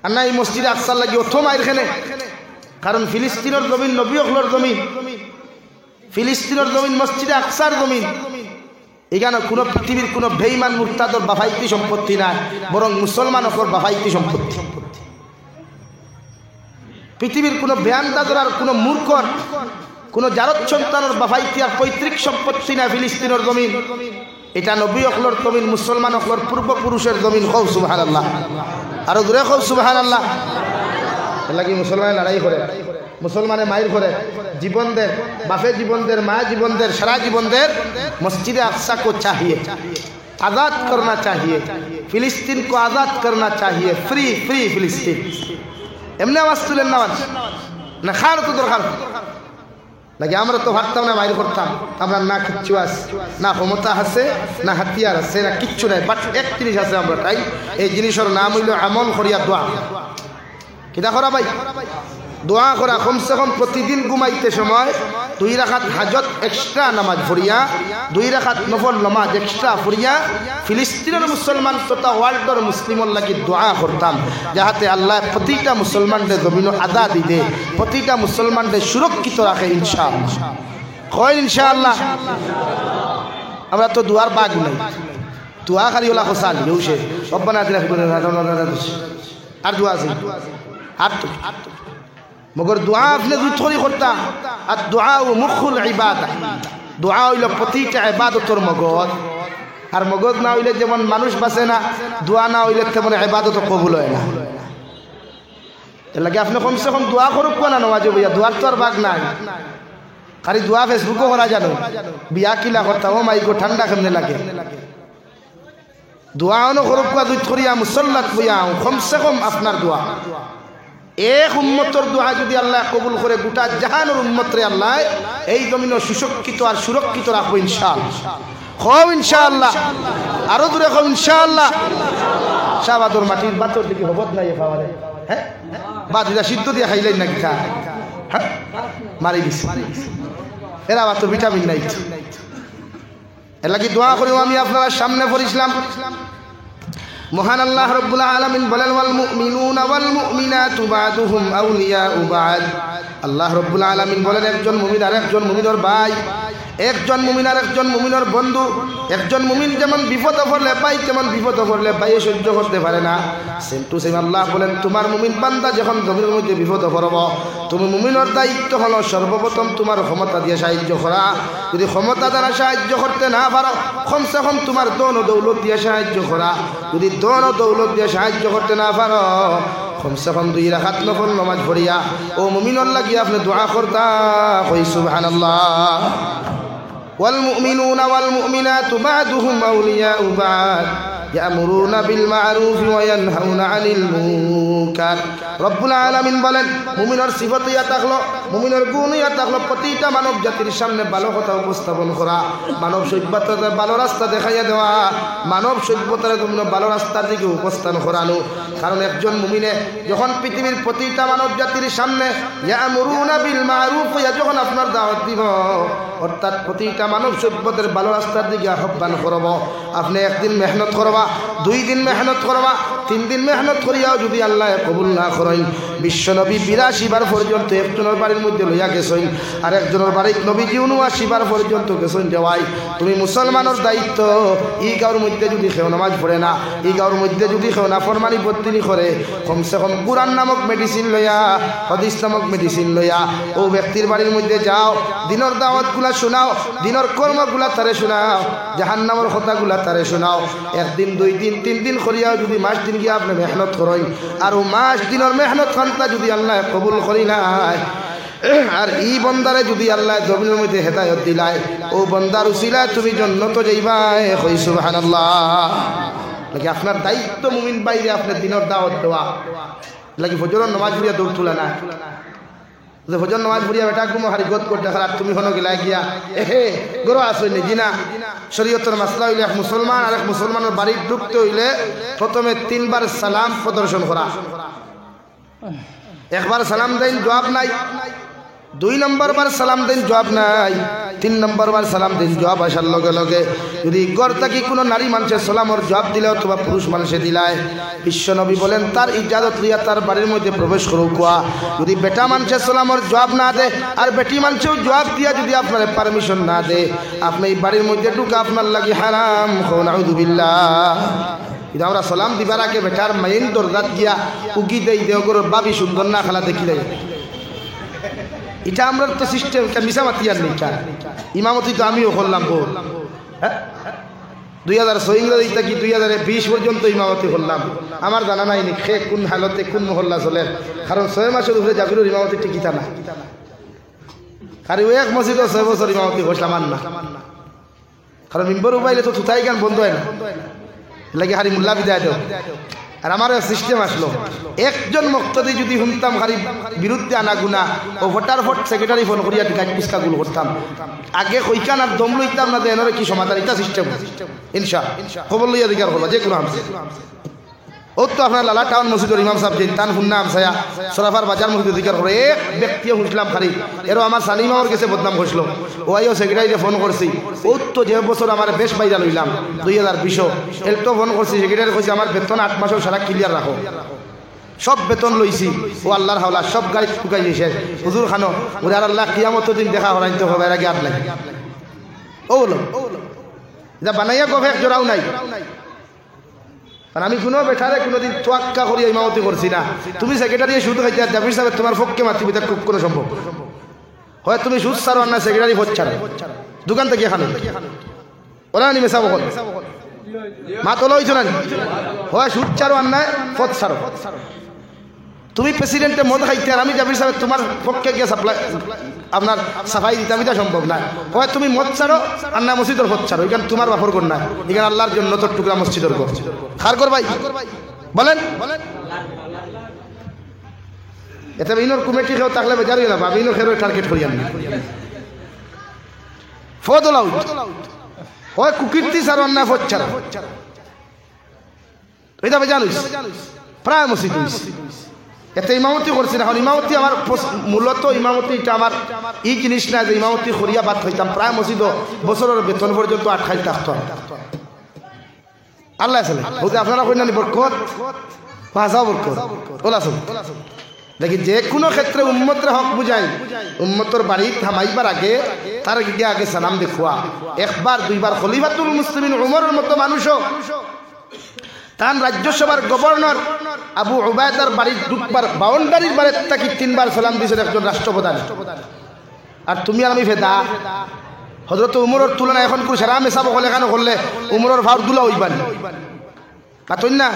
আর না এই মসজিদে আকসার লাগি অথম এখানে কারণ ফিলিস্তিনের জমিন নবী হকলর জমিন ফিলিস্তিনের জমিন মসজিদে আকসার জমিন এখানে কোনো পৃথিবীর কোনো বেঈমান মুরতাদর বাফাইতি সম্পত্তি নাই বরং মুসলমানকর বাফাইতি সম্পত্তি পৃথিবীর কোনো বেয়ান্দাদর আর কোনো মূর্খর কোনো জারত সন্তানের বাফাইতি আর পৈতৃক সম্পত্তি না ফিলিস্তিনের জমিন এটা নবী হকলর জমিন মুসলমান হকলর পূর্বপুরুষের জমিন কও সুবহানাল্লাহ আর দূরে কও সুবহানাল্লাহ। এর লাগি মুসলমানে লড়াই করে মুসলমানে মায়ের করে জীবন দেন বাপে জীবন দেন মা জীবন দেন সারা জীবন দেন मस्जिद अक्सा को चाहिए आज़ाद करना चाहिए फिलिस्तीन को आज़ाद करना चाहिए फ्री फ्री फिलिस्तीन एमने आवाज तुलेन ना ना खार तो दरकार लगे আমরা তো ভাবতাম না বাইরে করতাম আমরা না কিচ্ছু আছে না ক্ষমতা আছে না হাতিয়ার আছে না কিচ্ছু নাই বাট এক জিনিস আছে আমরা তাই এই জিনিসের নাম হইল আমল করিয়া দোয়া কিটা করা ভাই দোয়া করা কমসে কম প্রতিদিন ঘুমাইতে সময় 2 রাকাত হাজত এক্সট্রা নামাজ পড়িয়া 2 রাকাত নফল নামাজ এক্সট্রা পড়িয়া ফিলিস্তিনের মুসলমান তথা ওয়ার্ল্ডের মুসলিমর লাগি দোয়া করতাম যাতে আল্লাহ প্রতিটা মুসলমানদের জমিন আদা দিতে প্রতিটা মুসলমানদের সুরক্ষিত রাখে ইনশাআল্লাহ কয় ইনশাআল্লাহ। আমরা তো দোয়ার বাগ নাই দোয়া খালি ওলা খসাল ইউসে রব্বানা আতিনা ফিদ দুনিয়া আর দোয়া আছে আর তো मगर दुआ आपने जो थोड़ी करता और दुआ वो मुखुल इबादत दुआ হইল প্রতিটা ইবাদতের মগজ আর মগজ না হইলে যেমন মানুষ বাঁচে না দোয়া না হইলে তেমন ইবাদত কবুল হয় না এর লাগে আপনি কমসে কম দোয়া করুক না নওয়াজে ভাইয়া দোয়ার তো আর ভাগ নাই খালি দোয়া ফেসবুকও করা জানো বিয়া কিলা করতা ও মাইগো ঠান্ডা কেমনে লাগে দোয়া অন করুক দুই করিয়া মুসল্লাত ভাইয়া কমসে কম আপনার দোয়া এক উম্মতের দোয়া যদি আল্লাহ কবুল করে গোটা জাহানের উম্মতরে আল্লাহ এই জমিন সুশক্ষিত আর সুরক্ষিত রাখবো ইনশাআল্লাহ খুব ইনশাআল্লাহ আরো দূরে খুব ইনশাআল্লাহ শাহবাদর মাটির বাতর দিকে হবত নাই পাওয়ারে হ্যাঁ বাদ দিলা সিদ্ধ দিয়ে খাইলেন নাকি খা হ্যাঁ মারি দিছে এরা বাতর ভিটামিন নাই এর লাগি দোয়া করিও আমি আপনার সামনে পড়িছিলাম মহান আল্লাহ রাব্বুল আলামিন বলেন ওয়াল মুমিনুনা ওয়াল মুমিনাতু বা'দুহুম আউলিয়াউ বা'দ আল্লাহ রাব্বুল আলামিন বলেন একজন মুমিন আর একজন মুমিনের ভাই একজন মুমিন আর একজন মুমিনের বন্ধু একজন মুমিন যেমন বিপদে পড়লে ভাই তেমন বিপদে পড়লে ভাই সহ্য করতে পারে না সেম টু সেম আল্লাহ বলেন তোমার মুমিন বান্দা যখন জমিনের মধ্যে বিপদে পড়ব তুমি মুমিনের দায়িত্ব হলো সর্বপ্রথম তোমার ক্ষমতা দিয়ে সাহায্য করা যদি ক্ষমতা দ্বারা সাহায্য করতে না পারো কমসে কম তোমার দন ও দৌলত দিয়ে সাহায্য করা যদি দন ও দৌলত দিয়ে সাহায্য করতে না পারো কমসে কম 2 রাকাত নফল নামাজ পড়িয়া ও মুমিনের লাগি আপনি দোয়া করতা কই সুবহানাল্লাহ والمؤمنون والمؤمنات بعضهم أولياء بعض يأمرون بالمعروف وينهون عن المنكر رب العالمين বলেন মুমিনের সিফত ইয়া থাকলো মুমিনের গুণ ইয়া থাকলো প্রতিটা মানব জাতির সামনে ভালো কথা উপস্থাপন করা মানব সভ্যতার ভালো রাস্তা দেখাইয়া দেওয়া মানব সভ্যতার জন্য ভালো রাস্তার দিকে উপস্থান করানো কারণ একজন মুমিনে যখন পৃথিবীর প্রতিটা মানব জাতির সামনে ইয়ামুরুনা বিল মারুফ যখন আপনার দাওয়াত দিব অর্থাৎ প্রতিটা মানব সভ্যতার ভালো রাস্তার দিকে আহ্বান করব আপনি একদিন মেহনত করবা 2 দিন মেহনত করবা 3 দিন মেহনত করিয়াও যদি আল্লাহ কবুল না করেন বিশ্বনবী 82 বার পর্যন্ত একজনের বাড়ির মধ্যে লইয়া গেছেন আর একজনের বাড়ির নবীজি 79 বার পর্যন্ত গেছেন যাওয়াই তুমি মুসলমানের দায়িত্ব এই গাঁর মধ্যে যদি কেউ নামাজ পড়ে না এই গাঁর মধ্যে যদি কেউ নাফরমানি বর্তিনি করে কমসে কম কুরআন নামক মেডিসিন লইয়া হাদিস নামক মেডিসিন লইয়া ও ব্যক্তির বাড়ির মধ্যে যাও দিনের দাওয়াতগুলা শোনাও দিনের কর্মগুলা তারে শোনাও জাহান্নামের কথাগুলা তারে শোনাও একদিন 2 দিন 3 দিন করিয়াও যদি মাস দিন গিয়ে আপনি মেহনত করেন আর ও মাস দিনের মেহনত খান্তা যদি আল্লাহ কবুল করি নাই আর এই বন্দারে যদি আল্লাহ জমিনের মধ্যে হেদায়ত দিলায় ও বন্দার উসিলায় তুমি জান্নাতে যাইবাই কই সুবহানাল্লাহ লাগি আপনার দায়িত্ব মুমিন বাইরে আপনার দিনের দাওয়াত দেওয়া লাগি ফজরের নামাজ পড়িয়া দৌড় তুলা না যে ফজর নামাজ পড়িয়া বেটা কুমো হারি গত করতে খারাপ তুমি হনো গেলা গিয়া এহে গরো আসই নি জিনা শরীয়তের মাসলা হইলে এক মুসলমান আর এক মুসলমানের বাড়ি ঢুকতে হইলে প্রথমে 3 বার সালাম প্রদর্শন করা একবার সালাম দেন জবাব নাই 2 নম্বর বার সালাম দেন জবাব নাই 3 নম্বর বার সালাম দেন জবাব আসার লগে লগে যদি ঘর থেকে কোনো নারী মানুষের সালামের জবাব দিলে অথবা পুরুষ মানুষে দিলায় বিশ্বনবী বলেন তার ইজাজত লিয়া তার বাড়ির মধ্যে প্রবেশ করুক যদি বেটা মানুষের সালামের জবাব না দে আর বেটি মানুষেও জবাব দিয়া যদি আপনার পারমিশন না দে আপনি এই বাড়ির মধ্যে ঢুকা আপনার লাগি হারাম নাউযু বিল্লাহ কিন্তু আমরা সালাম দিবার আগে বেটার মাইন দরজাত গিয়া উকি দেই দেওগর বাবি সুন্দর না খেলা দেখি দেয় এটা আমরা তো সিস্টেম মিশামাতি আর নেই ইমামতি তো আমিও করলাম হ্যাঁ 2006 ইংরেজি থেকে 2020 পর্যন্ত ইমামতি করলাম আমার জানা নাই খে কোন হালতে কোন মহল্লা চলে কারণ 6 মাসের উপরে জাবিরুর ইমামতি টিকিতা না আর এক মসজিদে 6 বছর ইমামতি করলাম আর না কারণ মিম্বর উপাইলে তো থুতাই গান বন্ধ হয় না লাগে হারি মোল্লা বিদায় দেও আর আমার সিস্টেম আসলো একজন মুক্তদি যদি শুনতাম হারি বিরুদ্ধে আনা গুণা ও ফটাফট সেক্রেটারি ফোন করিয়া গাছ পুস্কা গুলো করতাম আগে কইকান আর দম লইতাম না দেন কি সমাধান এটা সিস্টেম ইনশা খবর লইয়া দিকার হলো যে কোনো ও তো আপনার লালা টাউন মসজিদের ইমাম সাহেব যে তান হুন্না আমসায়া সরাফার বাজার মসজিদ অধিকার করে এক ব্যক্তি হুঁসলাম খালি এরও আমার সালিম আমার কাছে বদনাম ঘটল ও আইও সেক্রেটারিকে ফোন করছি ও তো যে বছর আমার বেশ বাইরা লইলাম 2020 এল তো ফোন করছি সেক্রেটারি কইছে আমার বেতন 8 মাসও সারা ক্লিয়ার রাখো সব বেতন লইছি ও আল্লাহর হাওলা সব গাড়ি ঠুকাই দিয়েছে হুজুর খানো ওরে আর আল্লাহ কিয়ামত দিন দেখা হরাইতে হবে এর আগে আর লাগে ও বলো যা বানাইয়া গফে এক জোড়াও নাই আমি কোনো বেটারে কোনোদিন তোয়াক্কা করিয়া ইমামতি করছি না তুমি সেক্রেটারি সুদ খাইতে জাবির সাহেব তোমার পক্ষে মাতিবি তা খুব কোনো সম্ভব হয় তুমি সুদ ছাড়ো আর না সেক্রেটারি ভোট ছাড়ো দোকান থেকে খানো ওরা নি মেশাবো মা তোলা হইছো না হয় সুদ ছাড়ো আর নাই পথ ছাড়ো তুমি প্রেসিডেন্টে মদ খাইতে আর আমি জাবির সাহেব তোমার পক্ষে গিয়ে সাপ্লাই আপনার সাফাই দিতে আমি তা সম্ভব না হয় তুমি মদ ছাড়ো আর না মসজিদের পথ ছাড়ো এখানে তোমার বাফর কর না এখানে আল্লাহর জন্য তোর টুকরা মসজিদের কর খার কর ভাই বলেন এতে ইনোর কমিটি কেউ থাকলে বেজারই না ভাবি ইনো খেরো টার্গেট করিয়া না ফদল আউট হয় কুকীর্তি ছাড়ো আর না পথ ছাড়ো এটা জানিস প্রায় মসজিদ এতে ইমামতি করছি না। এখন ইমামতি আমার মূলত ইমামতি এটা আমার এই জিনিস না যে ইমামতি করিয়া বাদ খাইতাম। প্রায় মসজিদ বছরের বেতন পর্যন্ত আটকাই থাকতো। আল্লাহ আসলে বলতে আপনারা কই না বরকত ভাষা বরকত ওলাসুন দেখি যে কোনো ক্ষেত্রে উম্মতের হক বুঝাই, উম্মতর বাড়ি থামাইবার আগে তার গিয়ে আগে সালাম দেখুয়া। একবার দুইবার খলিফাতুল মুসলিমিন উমরের মতো মানুষও তার রাজ্যসভার গভর্নর আবু উবায়দার বাড়ির ঢুকবার বাউন্ডারির বাড়ি তাকে 3 বার সালাম দিয়েছেন একজন রাষ্ট্রপ্রধান। আর তুমি আর আমি ফেদা হযরত উমরের তুলনায় এখন কোন সারা মেসাব হলে কেন করলে উমরের ভাব দুলা হইবানি কাতই না।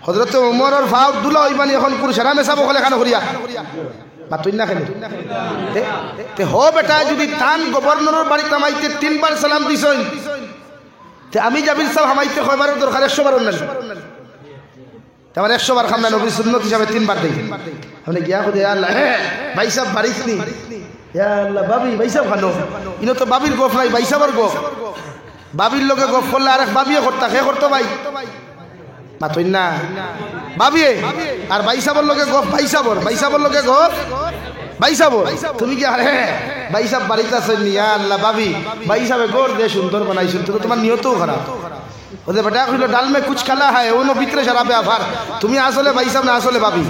হযরত উমরের ভাব দুলা হইবানি এখন কোন সারা মেসাব হলে কেন করিয়া কাতই না কেন তে হো বেটা যদি তান গভর্নরের বাড়ি কামাইতে 3 বার সালাম দিছেন তে আমি জাবির সাহেব হামাইতে কয়বারের দরকার 100 বার না তোমার 100 বার খামনা নবী সুন্নাত হিসাবে 3 বার দেই। আপনি গিয়া কই আল্লাহ ভাই সাহেব বাড়িছনি ইয়া আল্লাহ বাবি ভাই সাহেব খানো ইনো তো বাবির গফ নাই ভাই সাহেবের গফ। বাবির লগে গফ করলে আরেক বাবিয়ে করতা কে করতো ভাই মাতই না বাবিয়ে আর ভাই সাহেবের লগে গফ ভাই সাহেবের লগে গফ ভাই সাহেব। তুমি কি আরে ভাই সাহেব বাড়িতে আছেন ইয়া আল্লাহ বাবি ভাই সাহেব গোর দে সুন্দর বানাইছেন তো তোমার নিয়তও খারাপ। ওদের বেটা কইলো ডাল মে কুছ খালা হয় ওনো ভিতরে সারাবে আফার তুমি আসলে ভাই সাহেব না আসলে বাবি।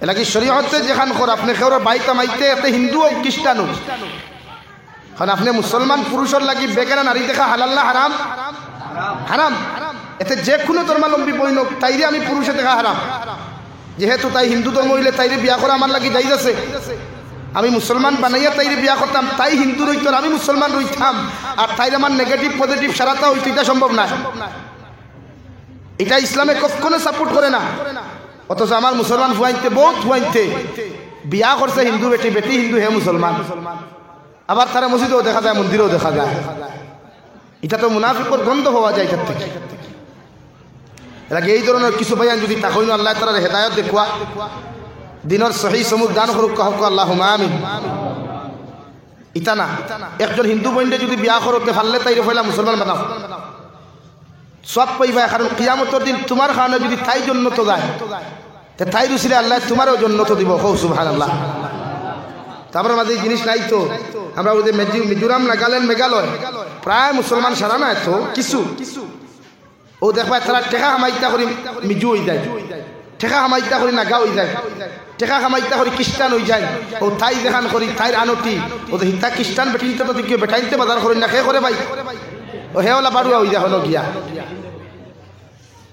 এলা কি শরীয়তে যেখান কর আপনি কেউর বাইতা মাইতে এতে হিন্দু ও খ্রিস্টান কারণ আপনি মুসলমান পুরুষের লাগি বেকার নারী দেখা হালাল না হারাম? হারাম। এতে যে কোনো ধর্মাবলম্বী বইন তাইরে আমি পুরুষে দেখা হারাম। যেহেতু তাই হিন্দু ধর্ম হইলে তাইরে বিয়া করা আমার লাগি যাইজ আছে। আমি মুসলমান বানাইয়া তাইরে বিয়া করতাম, তাই হিন্দু রইত আমি মুসলমান রইতাম, আর তাইরে আমার নেগেটিভ পজিটিভ সারাটা হইতো এটা সম্ভব না। এটা ইসলামে কখনো সাপোর্ট করে না। অথচ আমার মুসলমান ফুয়াইতে বহুত ফুয়াইতে বিয়া করছে হিন্দু বেটি, বেটি হিন্দু হে মুসলমান, আবার তারা মসজিদেও দেখা যায় মন্দিরেও দেখা যায়। এটা তো মুনাফিকর গন্ধ হওয়া যায় এটার থেকে। এর আগে এই ধরনের কিছু ভাইয়ান যদি তাকইন আল্লাহ তাআলার হেদায়েত দেখুয়া দিনের সহি সমুখ দান করুক কাহক আল্লাহুম্মা আমিন। ইটা না একজন হিন্দু বইন্ডে যদি বিয়া করতে পারলে তাইরে ফয়লা মুসলমান বানাও সব পাইবা। কারণ কিয়ামতের দিন তোমার কারণে যদি তাই জন্নত যায় তে তাই রুসিলে আল্লাহ তোমারও জন্নত দিব। কও সুবহানাল্লাহ। তারপরে মাঝে জিনিস নাই তো আমরা ওদের মিজোরাম নাগাল্যান্ড মেঘালয় প্রায় মুসলমান সারা না এত কিছু ও দেখবা তারা টেকা হামাইতা করি মিজু হয়ে যায়, টেকা হামাইতা করি নাগা হয়ে যায়, টেকা হামাইতা করি খ্রিস্টান হয়ে যায়। ও তাই দেখান করি তাইর আনতি ওদের হিতা খ্রিস্টান বেটিনতে তো কেউ বেটাইনতে বাজার করি না, কে করে ভাই ও হেওলা বাড়ুয়া হয়ে যায় হলো গিয়া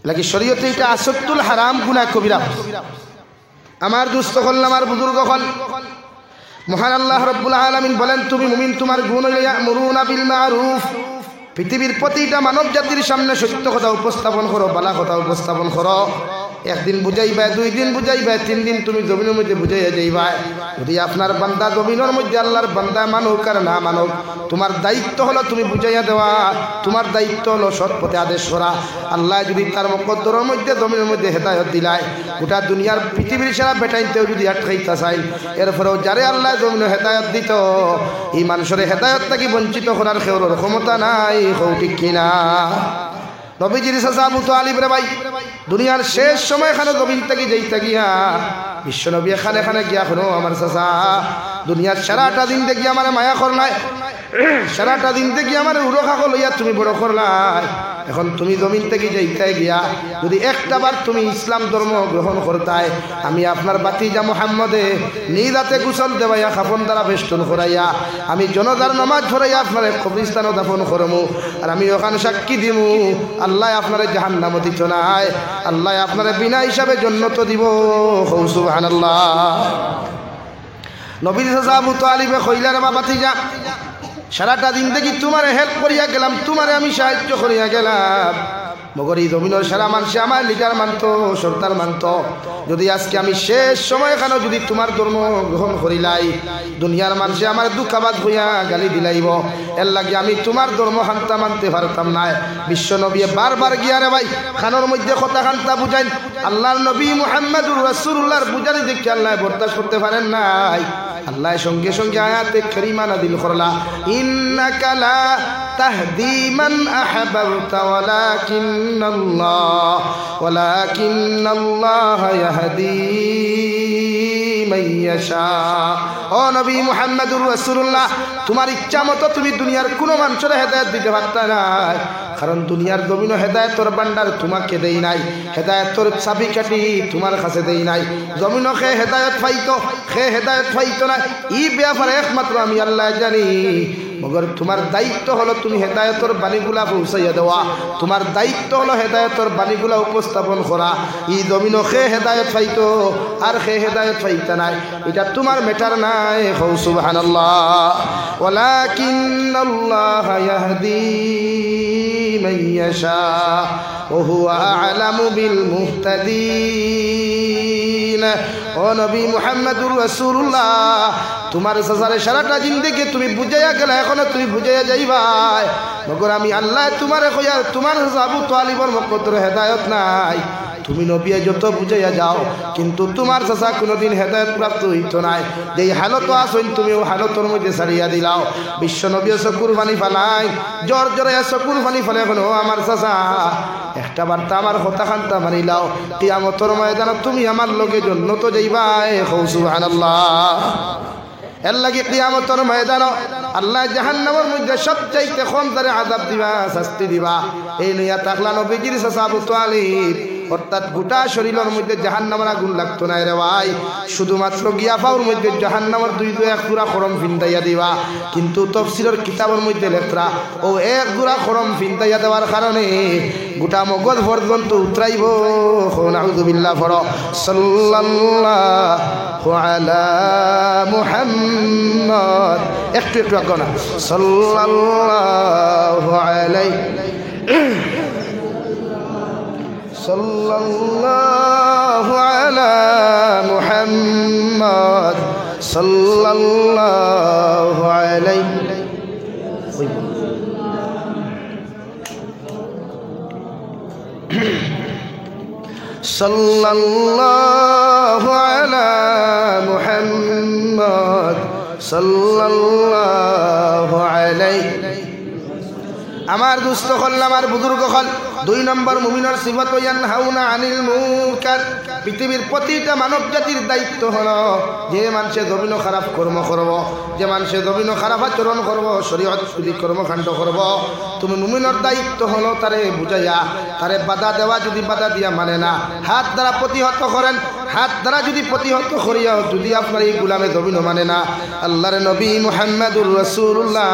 লাগি। শরীয়তে এটা আসত্তুল হারাম গুনাহ কবিরা। আমার দুস্থ হল আমার বুজুর্গ হল মহান আল্লাহ রব্বুল আলামিন বলেন তুমি মুমিন তোমার গুণ ইয়ামুরুনা বিল মারুফ। পৃথিবীর প্রতিটা মানব জাতির সামনে সত্য কথা উপস্থাপন করো, বালা কথা উপস্থাপন করো। একদিন বুঝাইবা, 2 দিন বুঝাইবা, 3 দিন তুমি জমিনের মধ্যে বুঝাইয়া যাইবা। যদি আপনার বান্দা জমিনের মধ্যে আল্লাহর বান্দা মানুক আর না মানুক, তোমার দায়িত্ব হলো তুমি বুঝাইয়া দেওয়া, তোমার দায়িত্ব হলো সৎ পথে আদেশ করা। আল্লাহ যদি তার মুকদ্দরের মধ্যে জমিনের মধ্যে হেদায়েত দিলায়, গোটা দুনিয়ার পৃথিবীর সারা বেটাইতেও যদি আটকাইতা চাই, এরপরেও যারে আল্লাহ জমিনে হেদায়েত দিত এই মানুষের হেদায়েত থেকে বঞ্চিত করার কেউর ক্ষমতা নাই। হও ঠিক কিনা? নবীজির চাচা আবু তালিব রে ভাই দুনিয়ার শেষ সময় এখানে জমিন থেকে যাইতে গিয়া বিশ্ব নবী এখানে এখানে গিয়া হলো আমার চাচা দুনিয়ার সারাটা দিন দেখি আমার মায়া করলাই, সারাটা দিন দেখি আমার উড়োখা লইয়া তুমি বড় করলাই। এখন তুমি জমিন থেকে যাইতে গিয়া যদি একটাবার তুমি ইসলাম ধর্ম গ্রহণ করতাই, আমি আপনার বাতিজা মুহাম্মদে নিদাতে গোসল দেবাইয়া খাফন দ্বারা বেষ্টন করাইয়া আমি জনতার নামাজ পড়াইয়া আপনার কবরস্থানে দাফন করমু। আর আমি ওখানে সাক্ষী দিমু আল্লাহ আপনারে জাহান্নামে দিত নাই, আল্লাহ আপনারে বিনা হিসাবে জান্নাত দিব। সুবহানাল্লাহ। নবী চাচা আবু তালিবে কইলার বাবা বাতিজা সারাটা দিন দেখি তোমারে হেল্প করিয়া গেলাম, তোমারে আমি সাহায্য করিয়া গেলাম, মগর এই জমিনের সারা মানুষে আমার লিডার মানত, সর্দার মানত। যদি আজকে আমি শেষ সময় এখানে যদি তোমার ধর্ম গ্রহণ করিলাই, দুনিয়ার মানুষে আমার দুঃখাবাদ হইয়া গালি দিলাইব, এর লাগে আমি তোমার ধর্ম খান্তা মানতে পারতাম না। বিশ্ব নবী বারবার গিয়া রে ভাই খানোর মধ্যে কথা খান্তা বুঝাইন, আল্লাহর নবী মুহাম্মদুর রাসূলুল্লাহর বুঝানি দেখে আল্লাহ বরদাস্ত করতে পারেন নাই। আল্লাহ সঙ্গে সঙ্গে আয়াতে কারিমা নাযিল করলা, ইন্নাকা লা তাহদি মান আহবাবতা ওয়ালাকিন্নাল্লাহ ইয়াহদি মান ইয়াশা। ও নবী মুহাম্মদুর রাসূলুল্লাহ, তোমার ইচ্ছা মতো তুমি দুনিয়ার কোনো মানুষের হেদায়েত দিতে পারতা না, কারণ দুনিয়ার জমিনও হেদায়েতর ভান্ডার তোমাকে দেই নাই, হেদায়েতর চাবিকাঠি তোমার কাছে দেই নাই। জমিনও সে হেদায়েত পাইতো, সে হেদায়েত পাইতো না, ই ব্যাপারে একমাত্র আমি আল্লাহ জানি। মগর তোমার দায়িত্ব হলো তুমি হেদায়েতর বাণীগুলা পৌঁছাইয়া দেওয়া, তোমার দায়িত্ব হলো হেদায়েতর বাণীগুলা উপস্থাপন করা। ই জমিনও সে হেদায়েত পাইতো আর সে হেদায়েত পাইতা নাই, এটা তোমার ম্যাটার নাই। হৌ সুবহানাল্লাহ। ওয়ালাকিন্নাল্লাহ ইয়াহদি মান ইয়াশা ওয়া হুয়া আ'লামু বিল মুহতাদিন। ও নবী মুহাম্মদুর রাসূলুল্লাহ, তোমার সাজারে সারাটা জিন্দেগি তুমি বুঝাইয়া গেলে, এখনো তুমি বুঝাইয়া যাইবা। মগর আমি আল্লাহ তোমারে কইয়া তোমার আবু তালিবর মক্কতর হেদায়েত নাই, তুমি নবিয়া যত বুঝাইয়া যাও, কিন্তু তোমার চাচা কোনোদিন হেদায়েত প্রাপ্ত হইতো নাই। যেই হালত আসইন তুমি ও হালতর মধ্যে ছাড়িয়া দিলাও। বিশ্ব নবীও চকুর পানি ফালাই, জ্বর জ্বরে চকুর পানি ফালে, এখন ও আমার চাচা একটা বার্তা আমার হতা খান্তা মানিলাও, কিয়ামতর ময়দানে তুমি আমার লগে জন্নত যাইবা। হৌ সুবহানাল্লাহ। এর লাগি কিয়ামতর ময়দান আল্লাহ জাহান্নামের মধ্যে সবচাইতে কম তারে আযাব দিবা, শাস্তি দিবা। এই লইয়া তাকলা নবীজির চাচা আবু তালিব, অর্থাৎ গোটা শরীরের মধ্যে জাহান্নামের আগুন লাগতো না রে ভাই, শুধুমাত্র গিয়া পাওয়ার মধ্যে জাহান্নামের দুই এক গুড়া খরম ফিন্দাইয়া দিবা। কিন্তু তাফসীরের কিতাবের মধ্যে লেখরা ও এক গুড়া খরম ফিন্দাইয়া দেওয়ার কারণে গোটা মগজ পর্যন্ত উতরাইব। নাউযুবিল্লাহ। ফর সাল্লাল্লাহু আলা মুহাম্মদ, একটু একটু আগে না, সাল্লাল্লাহু আলাইহি সাল্লাল্লাহু আলা মুহাম্মদ সাল্লাল্লাহু আলাইহি সাল্লাল্লাহু আলা মুহাম্মদ সাল্লাল্লাহু আলাইহি। আমার দুস্থ হল, আমার বুজুর্গ হল, 2 নম্বর মুমিনের সিফাত ইয়ানহাউনা আনিল মুনকার। পৃথিবীর প্রতিটা মানব জাতির দায়িত্ব হলো যে মানুষে জমিন খারাপ কর্ম করব, যে মানুষে জমিন খারাপ আচরণ করব, শরীয়ত বিরোধী কর্মকাণ্ড করব, তুমি মুমিনের দায়িত্ব হলো তারে বুঝাইয়া, তারে বাধা দেওয়া। যদি বাধা দিয়া মানে না, হাত দ্বারা প্রতিহত করেন, হাত দ্বারা যদি প্রতিহত করিয়া যদি আপনার এই গুলামে জমিন মানে না, আল্লাহর নবী মুহাম্মদুর রাসূলুল্লাহ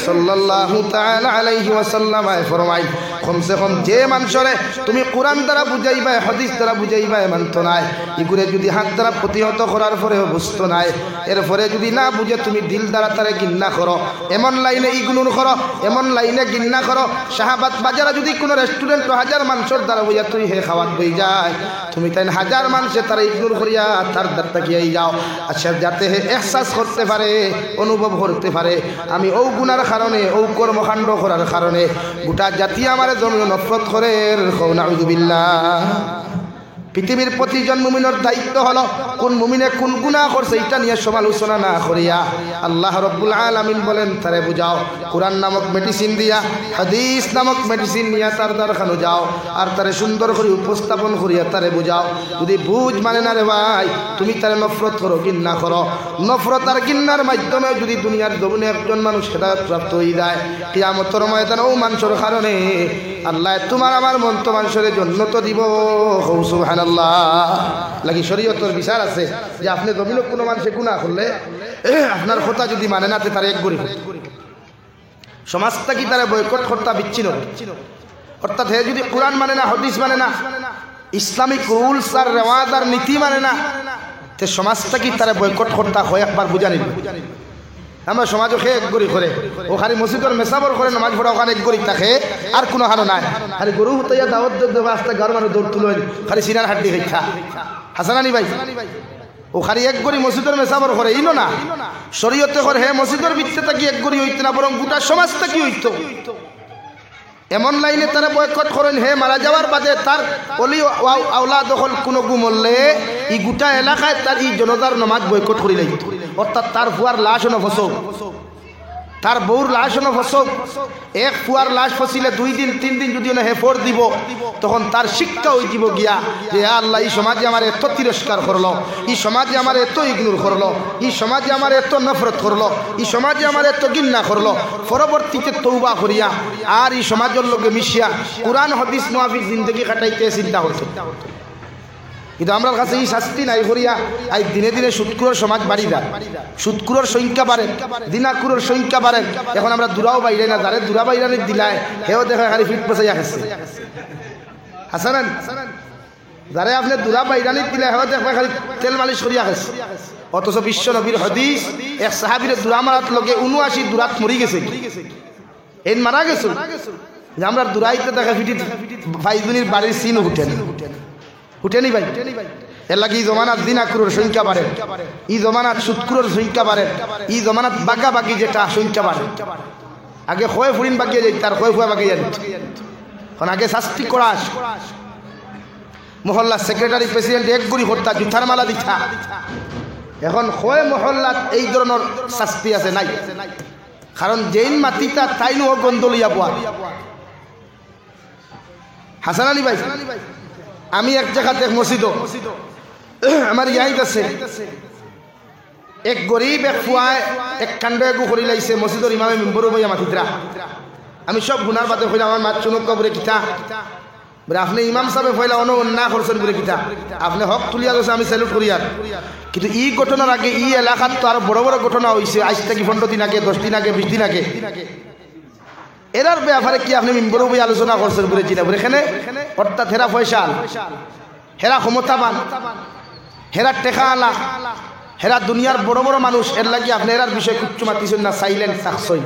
সাল্লাল্লাহু তাআলা আলাইহি ওয়াসাল্লাম ফরমাই, কমসে কম যে মানুষরে তুমি কোরআন দ্বারা বুঝাইবা, হাদিস দ্বারা বুঝাইবা, মানত নাই, এগুলো যদি হাত দ্বারা প্রতিহত করার পরেও বুঝতো নাই, এরপরে যদি না বুঝে তুমি দিল দ্বারা তারে ঘৃণা করো, এমন লাইনে ইগনোর করো, এমন লাইনে ঘৃণা করো। শাহাবাত বাজারে যদি কোনো রেস্টুরেন্ট 1000 মানুষের দ্বারা বইয়া তুই হে খাওয়াত বই যায়, তুমি তাই 1000 মানুষের তারা ইগনোর করিয়া তার দ্বারা তাকিয়ে যাও। আচ্ছা, যাতে হে এহসাস করতে পারে, অনুভব করতে পারে আমি ও গুনার কারণে, ও কর্মকাণ্ড করার কারণে গোটা জাতি আমার জন্য নফরত করে। নাউযুবিল্লাহ। পৃথিবীর প্রতিজন মুমিনের দায়িত্ব হলো কোন মুমিনে কোন গুনাহ করছে এটা নিয়ে সমালোচনা না করিয়া আল্লাহ রাব্বুল আলামিন বলেন তারে বুঝাও, কোরআন নামক মেডিসিন দিয়া, হাদিস নামক মেডিসিন নিয়ে তার দরখানো যাও, আর তারে সুন্দর করে উপস্থাপন করিয়া তারে বুঝাও। যদি বুঝ মানে না রে ভাই, তুমি তারে নফরত করো, ঘৃণা করো। নফরত আর ঘৃণার মাধ্যমে যদি দুনিয়ার জমিনে একজন মানুষ হেদায়েত প্রাপ্ত হয়ে যায়, কিয়ামতের ময়দানে ও মানুষের কারণে আল্লাহ তোমার আমার মন্ত মানুষের জান্নাত দিব। সুবহানাল্লাহ। লাগি শরীয়তের বিচার আছে যে আপনি জমিনে কোনো মানুষে গুনাহ করলে আপনার কথা যদি মানে না তার এক গরিব সমাজটা কি তারা বয়কট করতে বিচ্ছিন্ন, অর্থাৎ হে যদি কোরআন মানে না, হাদিস মানে না, ইসলামিক রুলস আর রেওয়াজ আর নীতি মানে না, তে সমাজটা কি তারা বয়কট করতে হয় একবার বুঝা নিব। আমরা সমাজও খেয়ে এক গরি করে, ওখানে মসজিদের মেসাবর করে নামাজ পড়া, ওখানে এক গরি থাকে, আর কোনো হানো নাই। খালি গরু হতাইয়া দাওয়াত দেওয়া আসতে গার মানুষ দৌড় তুলেন, খালি সিনার হাড্ডি খাইখা হাসানানি ভাই, ও খালি এক গরি মসজিদের মেসাবর করে, ইনো না শরীয়তে করে হে মসজিদের ভিতরে থাকি এক গরি হইতে না, বরং গোটা সমাজটা কি হইতো এমন লাইনে তারা বয়কট করেন। হে মারা যাওয়ার বাদে তার অলি আওলাদ দখল কোনো গু মরলে ই গোটা এলাকায় তার ই জনতার নামাজ বয়কট করি লাগতো, অর্থাৎ তার ফুয়ার লাশ নফসো তার বউর লাশ হলো ফসক, এক ফুয়ার লাশ ফসিলে 2 দিন 3 দিন যদি হেফর দিব, তখন তার শিক্ষা হয়ে দিব গিয়া যে আল্লাহ এই সমাজে আমার এত তিরস্কার করলো, এই সমাজে আমার এত ইগনোর করলো, এই সমাজে আমার এত নফরত করলো, এই সমাজে আমার এত ঘৃণা করলো। পরবর্তীতে তৌবা করিয়া আর এই সমাজের লোকে মিশিয়া কোরআন হাদিস মুআফিক জিন্দগি কাটাইতে চিন্তা হতো। কিন্তু আমার কাছে এই শাস্তি নাই করিয়া আজ দিনে দিনে সুদকুরের সমাজ বাড়ি যায়, সুদকুরের সংখ্যা বাড়ে, দিনাকুরের সংখ্যা বাড়ে। এখন আমরা দূরাও বাইরে না, যারে দূরা বাইরে দিলায় হেও দেখা খালি ফিট পচাইয়া খাচ্ছে, হাসান যারে আপনি দূরা বাইরানি দিলে হেও দেখা খালি তেল মালিশ করিয়া খাচ্ছে। অথচ বিশ্ব নবীর হাদিস এক সাহাবীর দূরা মারাত লগে 79 দূরাত মরি গেছে, এন মারা গেছে। আমরা দূরাইতে দেখা ফিটি ভাইজুনির বাড়ির সিন উঠেনি ভাই। এর লাগে এই জমানাত দিনাকুরের সংখ্যা বাড়ে, এই জমানাত সুদকুরের সংখ্যা বাড়ে, এই জমানাত বাগা বাগি যেটা সংখ্যা বাড়ে। আগে খয় ফুরিন বাগিয়ে যাই, তার খয় ফুয়া বাগিয়ে যাই। এখন আগে শাস্তি করা মহল্লা সেক্রেটারি প্রেসিডেন্ট এক গুড়ি হত্যা জুথার মালা দিতা। এখন খয় মহল্লাত এই ধরনের শাস্তি আছে নাই, কারণ যেইন মাতিতা তাই নো গন্ধ লইয়া পোয়া। হাসান আলী ভাই, আমি এক জায়গাতে এক মসজিদ আমার ইয়াইত আছে, এক গরিব এক ফুয়ায় এক কাণ্ড একু করি লাইছে মসজিদের ইমামে মেম্বর বইয়া মাতিদ্রা। আমি সব গুনার বাদে কইলাম আমার মাত চুনক বলে কিতা বলে আপনি ইমাম সাহেব কইলা অন্যা করছেন বলে কিতা, আপনি হক তুলিয়া গেছে, আমি স্যালুট করি। আর কিন্তু ই ঘটনার আগে ই এলাকার তো আরো বড় বড় ঘটনা হয়েছে, আজ থেকে 15 দিন আগে, 10 দিন আগে, 20 দিন আগে। এরার ব্যাপারে কি আপনি মেম্বর বই আলোচনা করছেন বলে চিনা বলে এখানে? অর্থাৎ হেরা ফয়সাল, হেরা ক্ষমতাবান, হেরা টেকা আলা, হেরা দুনিয়ার বড় বড় মানুষ। এর লাগি আপনি এরার বিষয়ে কুচ্ছু মাতিছেন না, সাইলেন্ট থাকছই।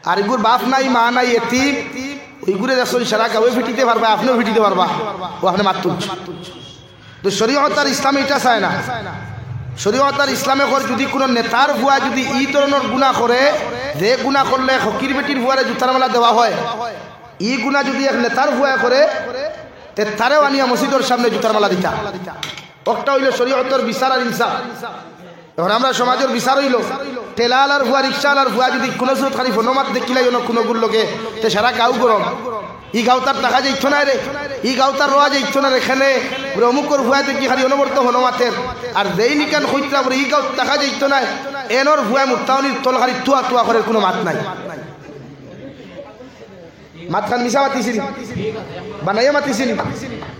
আর এগুর বাপ নাই মা নাই এতিম, ওইগুলো দেখছেন সারা গাঁয়ে ফিটিতে পারবা, আপনিও ফিটিতে পারবা, ও আপনি মাতুন। তো শরীয়ত আর ইসলাম এটা চায় না। শরীয়ত আর ইসলামে যদি কোনো নেতার ভুয়া যদি এই ধরনের গুনাহ করে, যে গুনাহ করলে ফকির বেটির ভুয়ারে জুতার মালা দেওয়া হয়, ই গুনাহ যদি এক নেতার ভুয়া করে তে তারেও আনিয়া মসজিদের সামনে জুতার মালা দিতা। একটা হইল শরীয়তের বিচার আর ইনসাফ। এখন আমরা সমাজের বিচার হইল টেলাল আর ভুয়া, রিক্সাল আর ভুয়া যদি কোনো সুরত খালি ফোনমাত দেখিলাই কোনো গুলোকে তে সারা গাঁও গরম। ই গাঁও তার টাকা যাইছ না রে, ই গাঁও তার রোয়া যাইছ না রে, এখানে অমুকর ভুয়া দেখি খালি অনবর্ত হনমাতের। আর দেই নিকান হইতরা বলে ই গাঁও টাকা যাইছ না, এনর ভুয়া মুক্তাউনির তল খালি তুয়া তুয়া করে কোনো মাত নাই। মাতখান মিশা মাতিছিল, বানাইয়া মাতিছিল।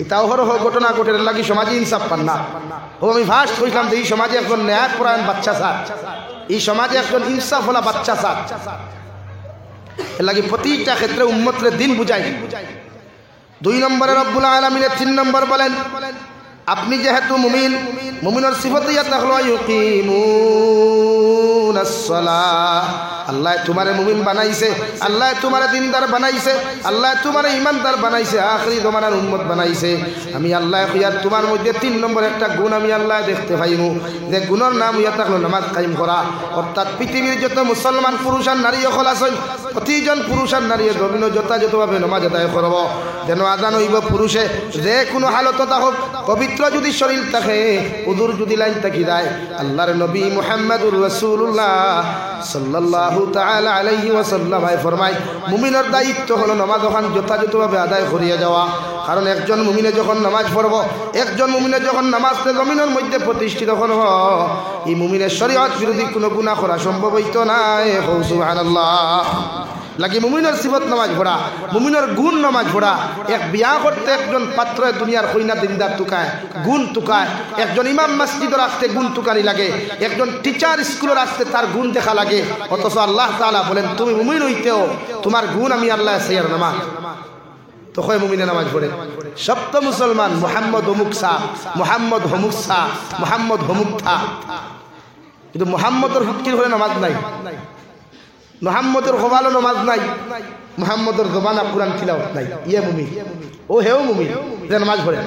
ইতাও হর ঘটনা ঘটের লাগি সমাজে ইনসাফ পান না। ও আমি ফার্স্ট কইলাম যে এই সমাজে একজন ন্যায় পরায়ণ বাচ্চা স্যার, এই সমাজে একজন ইনসাফ হলা বাচ্চা স্যার। এর লাগি প্রতিটা ক্ষেত্রে উম্মতরে দিন বুঝাই। 2 নম্বরে রব্বুল আলামিনের 3 নম্বর বলেন, আপনি যেহেতু মুমিন, মুমিনের সিফত ইয়া তাকলো ইউকিমুনাস সালাহ। আল্লাহ তোমারে মুমিন বানাইছে, আল্লাহ তোমারে দিনদার বানাইছে, আল্লাহ তোমারে ইমানদার বানাইছে, আখরি জমানার উম্মত বানাইছে। আমি আল্লাহ কইয়া তোমার মধ্যে 3 নম্বর একটা গুণ আমি আল্লাহ দেখতে পাইমু, যে গুণের নাম ইয়া তাকলো নামাজ কায়েম করা। অর্থাৎ পৃথিবীর যত মুসলমান পুরুষ আর নারী সকল আছেন, প্রতিজন পুরুষ আর নারী জমিন যথাযথভাবে নামাজ আদায় করব। যেন আজান হইব পুরুষে যে কোনো হালত হোক, পবিত্র যদি শরীর থাকে, উদুর যদি লাইন থাকি যায়। আল্লাহর নবী মুহাম্মদুর রাসূলুল্লাহ সাল্লাল্লাহু তাআলা আলাইহি ওয়াসাল্লাম ফরমায়, মুমিনের দায়িত্ব হলো নামাজ ওখান যথাযথভাবে আদায় করিয়া যাওয়া। কারণ একজন মুমিনে যখন নামাজ পড়ব, একজন মুমিনে যখন নামাজকে জমিনের মধ্যে প্রতিষ্ঠিত করব, এই মুমিনের শরীয়ত বিরোধী কোনো গুনাহ করা সম্ভব হইতো না। সুবহানাল্লাহ। লাগে মুমিনের সিফত নামাজ পড়া, মুমিনের গুণ নামাজ পড়া। এক বিয়া করতে একজন পাত্র দুনিয়ার কইনা দিনদার তুকায়, গুণ তুকায়। একজন ইমাম মসজিদের আসতে গুণ তুকারি লাগে, একজন টিচার স্কুলের আসতে তার গুণ দেখা লাগে। অথচ আল্লাহ তাআলা বলেন তুমি মুমিন হইতেও তোমার গুণ আমি আল্লাহ সেয়ার নামাজ। তো কয় মুমিনে নামাজ পড়ে। সপ্ত মুসলমান মুহাম্মদ অমুক সাহ, মুহাম্মদ হমুক সাহ, মুহাম্মদ হমুক থা, কিন্তু মুহাম্মদের ফকির হলে নামাজ নাই, মুহাম্মদের হবালো নামাজ নাই, মুহাম্মদের জবানা কুরআন তিলাওয়াত নাই। ইয়ে মুমিন, ও হেও মুমিন যে নামাজ পড়ে।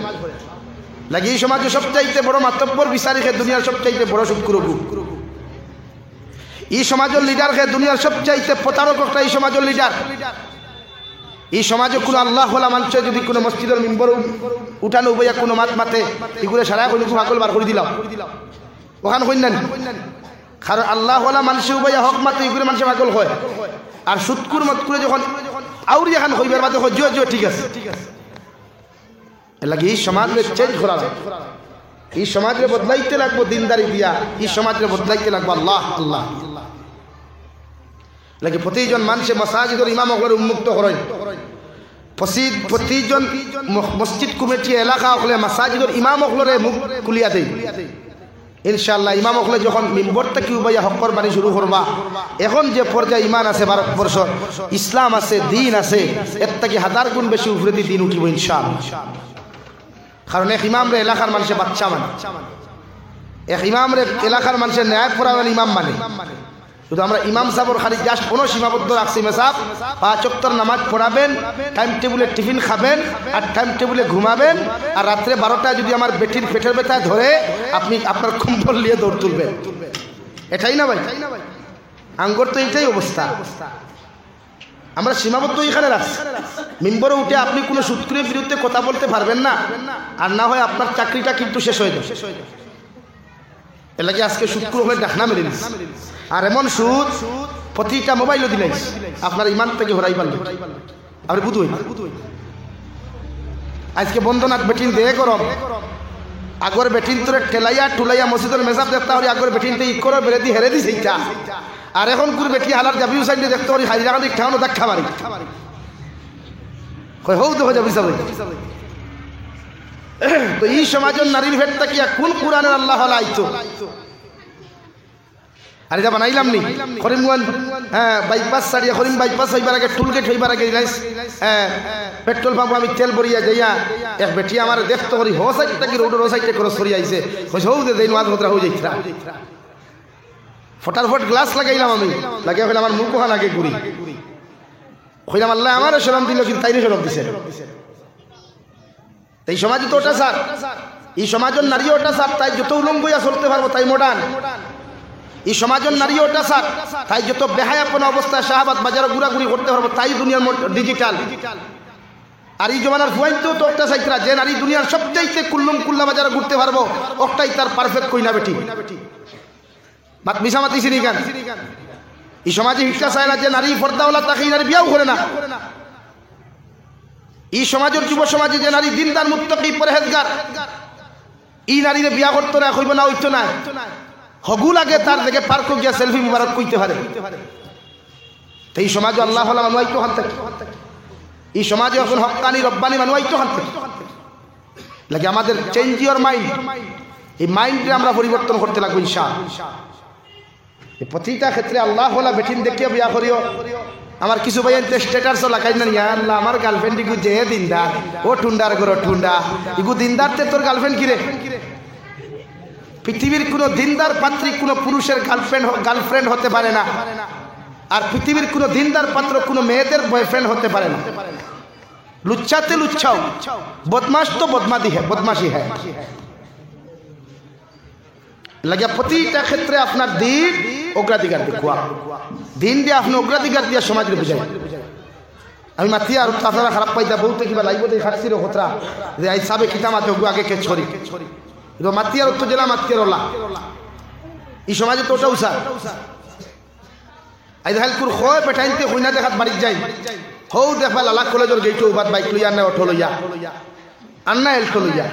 লাগি এই সমাজে সবচাইতে বড় মাতব্বর বিচারী খে দুনিয়ার সবচাইতে বড় শুক্রগু। এই সমাজের লিডার খে দুনিয়ার সবচাইতে প্রতারক একটা এই সমাজের লিডার। এই সমাজে কোনো আল্লাহ হলা মানুষ যদি কোনো মসজিদের মেম্বর উঠানো বইয়া কোনো মাত মাতে, এগুলো সারা কোনো পাগল বার করে দিলাম ওখানে কন্যান। কারণ আল্লাহ ওয়ালা মানুষে উবাইয়া হক মাত্র ইগুলো মানুষে পাগল হয় আর সুৎকুর মতকুরে যখন আউরি এখন হইবার বাদে হয় জিও ঠিক আছে এর লাগে এই সমাজে চেঞ্জ করা লাগবে এই সমাজে বদলাইতে লাগবো দিনদারি দিয়া এই সমাজে বদলাইতে লাগবো আল্লাহ আল্লাহ লাগে প্রতিজন মানুষে মাসাজিদের ইমাম হকলে উন্মুক্ত করেন প্রতিজন মসজিদ কমিটি এলাকা হকলে মাসাজিদের ইমাম হকলরে মুখ খুলিয়া দেয় ইনশাআল্লাহ ইমাম হকলে যখন মিম্বর থেকে উবাইয়া হকর বাণী শুরু করবা এখন যে পর্যায়ে ইমান আছে ভারতবর্ষ ইসলাম আছে দিন আছে এর থেকে হাজার গুণ বেশি উপরে দিন উঠিব ইনশাআল্লাহ কারণ এক ইমামরে এলাকার মানুষের বাচ্চা মানে এক ইমামরে এলাকার মানুষের ন্যায় পড়াবেন ইমাম মানে শুধু আমরা ইমাম সাহেবের খালি জাস্ট কোনো সীমাবদ্ধ রাখছি মেসাব 5 ওয়াক্ত নামাজ পড়াবেন টাইম টেবিলে টিফিন খাবেন আর টাইম টেবিলে ঘুমাবেন আর রাত্রে 12টায় যদি আমার বেটির পেটের ব্যথায় ধরে আপনি আপনার কম্বল নিয়ে দৌড় তুলবেন এটাই না ভাই আঙ্গর তো এইটাই অবস্থা আমরা সীমাবদ্ধ এখানে রাখছি মিম্বরে উঠে আপনি কোনো সুৎকুরের বিরুদ্ধে কথা বলতে পারবেন না আর না হয় আপনার চাকরিটা কিন্তু শেষ হয়ে যাবে এর লাগে আজকে সুৎকুর হলে ডাকনা মেরে নিস আর এমন সুদ প্রতিটা মোবাইলও দিলাইস আপনার ইমান থেকে হরাই পারল আপনি বুঝুই আজকে বন্ধনাথ বেটিন দিয়ে গরম আগর বেটিন তোরে ঠেলাইয়া টুলাইয়া মসজিদের মেসাব দেখতে হরি আগর বেটিনতে ই করে বেড়ে দিয়ে হেরে দিস এইটা আর এখন কুর বেটি হালার যাবিও সাইডে দেখতে হরি হাইরা দিক ঠাউনো দেখা মারি কই হৌ দেখো যাবি সবাই তো এই সমাজের নারীর ভেট তাকিয়া কোন কোরআনের আল্লাহ আইতো আর এটা বানাইলাম নি করিমগঞ্জ হ্যাঁ বাইপাস সারিয়া করিম বাইপাস হইবার আগে টুলগেট হইবার আগে পেট্রোল পাম্প আমি তেল ভরিয়া যাইয়া এক বেটি আমার দেখতে করি হো সাইড থেকে রোডের ও সাইডে ক্রস করি আইছে হৌ দে দেই মাছ ভদ্রা হয়ে যাইতা ফটাফট গ্লাস লাগাইলাম আমি লাগিয়ে ফেলে আমার মুখ ওখানে আগে ঘুরি কইলাম আল্লাহ আমারও সরম দিল কিন্তু তাইরে সরম দিছে এই সমাজে তো ওটা স্যার এই সমাজের নারী ওটা স্যার তাই যত উলঙ্গইয়া চলতে পারবো তাই মডার্ন এই সমাজের নারী ওটা স্যার তাই যত বেহায়াপনা অবস্থায় শাহবাদ বাজারে ঘুরাঘুরি করতে পারবো তাই দুনিয়ার ডিজিটাল আর এই জমানার ফুয়াইতেও তো একটা চাইতরা যে নারী দুনিয়ার সবচাইতে কুল্লুম কুল্লা বাজারে ঘুরতে পারবো ওটাই তার পারফেক্ট কইনা বেটি মিশামাতি চিনি গান এই সমাজে হিংসা চায় না যে নারী পর্দাওয়ালা তাকে এই নারী বিয়াও করে না এই সমাজের যুব সমাজে যে নারী দিনদার মুত্তাকি পরহেজগার এই নারীরে বিয়া করতো না হইব না হইতো না হগু লাগে তার দেখে পার্ক গিয়া সেলফি মুবারক কইতে পারে এই সমাজে আল্লাহ ওয়ালা মানুষ আইতো হান থাকে এই সমাজে এখন হক্কানি রব্বানি মানুষ আইতো হান থাকে লাগে আমাদের চেঞ্জ ইওর মাইন্ড এই মাইন্ডে আমরা পরিবর্তন করতে লাগবো ইনশাআল্লাহ প্রতিটা ক্ষেত্রে আল্লাহ ওয়ালা বেটিন দেখিয়ে বিয়া করিও আমার কিছু ভাই স্ট্যাটাসও লাগাই না ইয়া আল্লাহ আমার গার্লফ্রেন্ড ইগু যে দিনদার ও টুন্ডার করো টুন্ডা ইগু দিনদারতে তোর গার্লফ্রেন্ড কিরে পৃথিবীর কোনো দিনদার পাত্রী কোনো পুরুষের গার্লফ্রেন্ড হতে পারে না আর পৃথিবীর কোনো দিনদার পাত্র কোনো মেয়েদের বয়ফ্রেন্ড হতে পারে না লুচ্ছাতে লুচ্ছাও বদমাশ তো বদমাশি হ্যাঁ লাগে প্রতিটা ক্ষেত্রে আপনার দিন অগ্রাধিকার দেখুয়া দিন দিয়ে আপনি অগ্রাধিকার দিয়ে সমাজের বুঝাই আমি মাতি আর আপনারা খারাপ পাইতা বলতে কিবা লাগবে তো খাটছির খতরা যে আই সাবে কিতা মাতে আগে কে ছড়ি মাতি আর তো জেলা মাতি আর এই সমাজে তো ওটা উষা আই দেখাল কুর হয় পেটাইতে হইনা দেখাত বাড়ি যাই হৌ দেখবা লালা কলেজের গেইটো বাদ বাইক লইয়া না অটো লইয়া আন্না এলটো লইয়া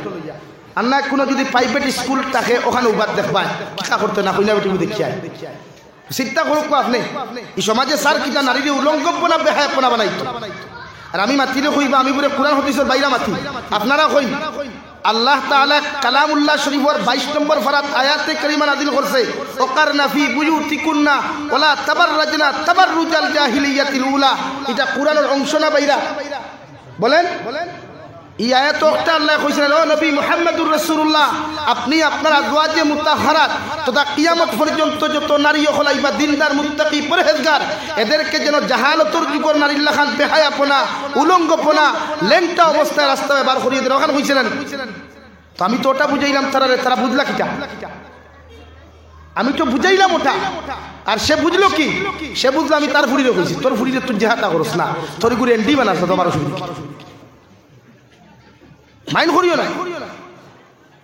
আন্না কোনো যদি প্রাইভেট স্কুল থাকে ওখানে উবাদ দেখবায় কিতা করতে না হইনা বেটি দেখিয়া চিন্তা করুক আপনি এই সমাজে স্যার কিতা নারীর উলঙ্গপনা বেহায়াপনা বানাইতো আর আমি মাতিলে কইবা আমি পুরো কোরআন হাদিসের বাইরা মাতি আপনারা কই আল্লাহ তাআলা কালামুল্লাহ শরীফের 22 নম্বর ফারাত আয়াতে কারিমা নাযিল করছে ওয়াকারনা ফি বুয়ুতিকুন্না ওয়ালা তাবাররাজনা তাবাররুজাল জাহিলিয়াতিল উলা এটা কোরআনের অংশ না বাইরা বলেন এই আয়াত ওটা আল্লাহ কইছেন ও নবী মুহাম্মদুর রাসূলুল্লাহ আপনি আপনার আজওয়াজে মুতাহহারাত তথা কিয়ামত পর্যন্ত যত নারী হলাইবা দিনদার মুত্তাকি পরহেজগার এদেরকে যেন জাহালতর যুগের নারী লাখান বেহায়াপনা উলঙ্গপনা লেংটা অবস্থায় রাস্তায় বার করিয়ে দেন ওখানে কইছিলেন তো আমি তো ওটা বুঝাইলাম তারা বুঝলা কিটা আমি তো বুঝাইলাম ওটা আর সে বুঝলো কি সে বুঝলো আমি তার ফুরিরে কইছি তোর ফুরিরে তুই জেহাটা করস না তোর গুড়ি এন্ডি বানাস তোমার অসুবিধা মাইন্ড করিও না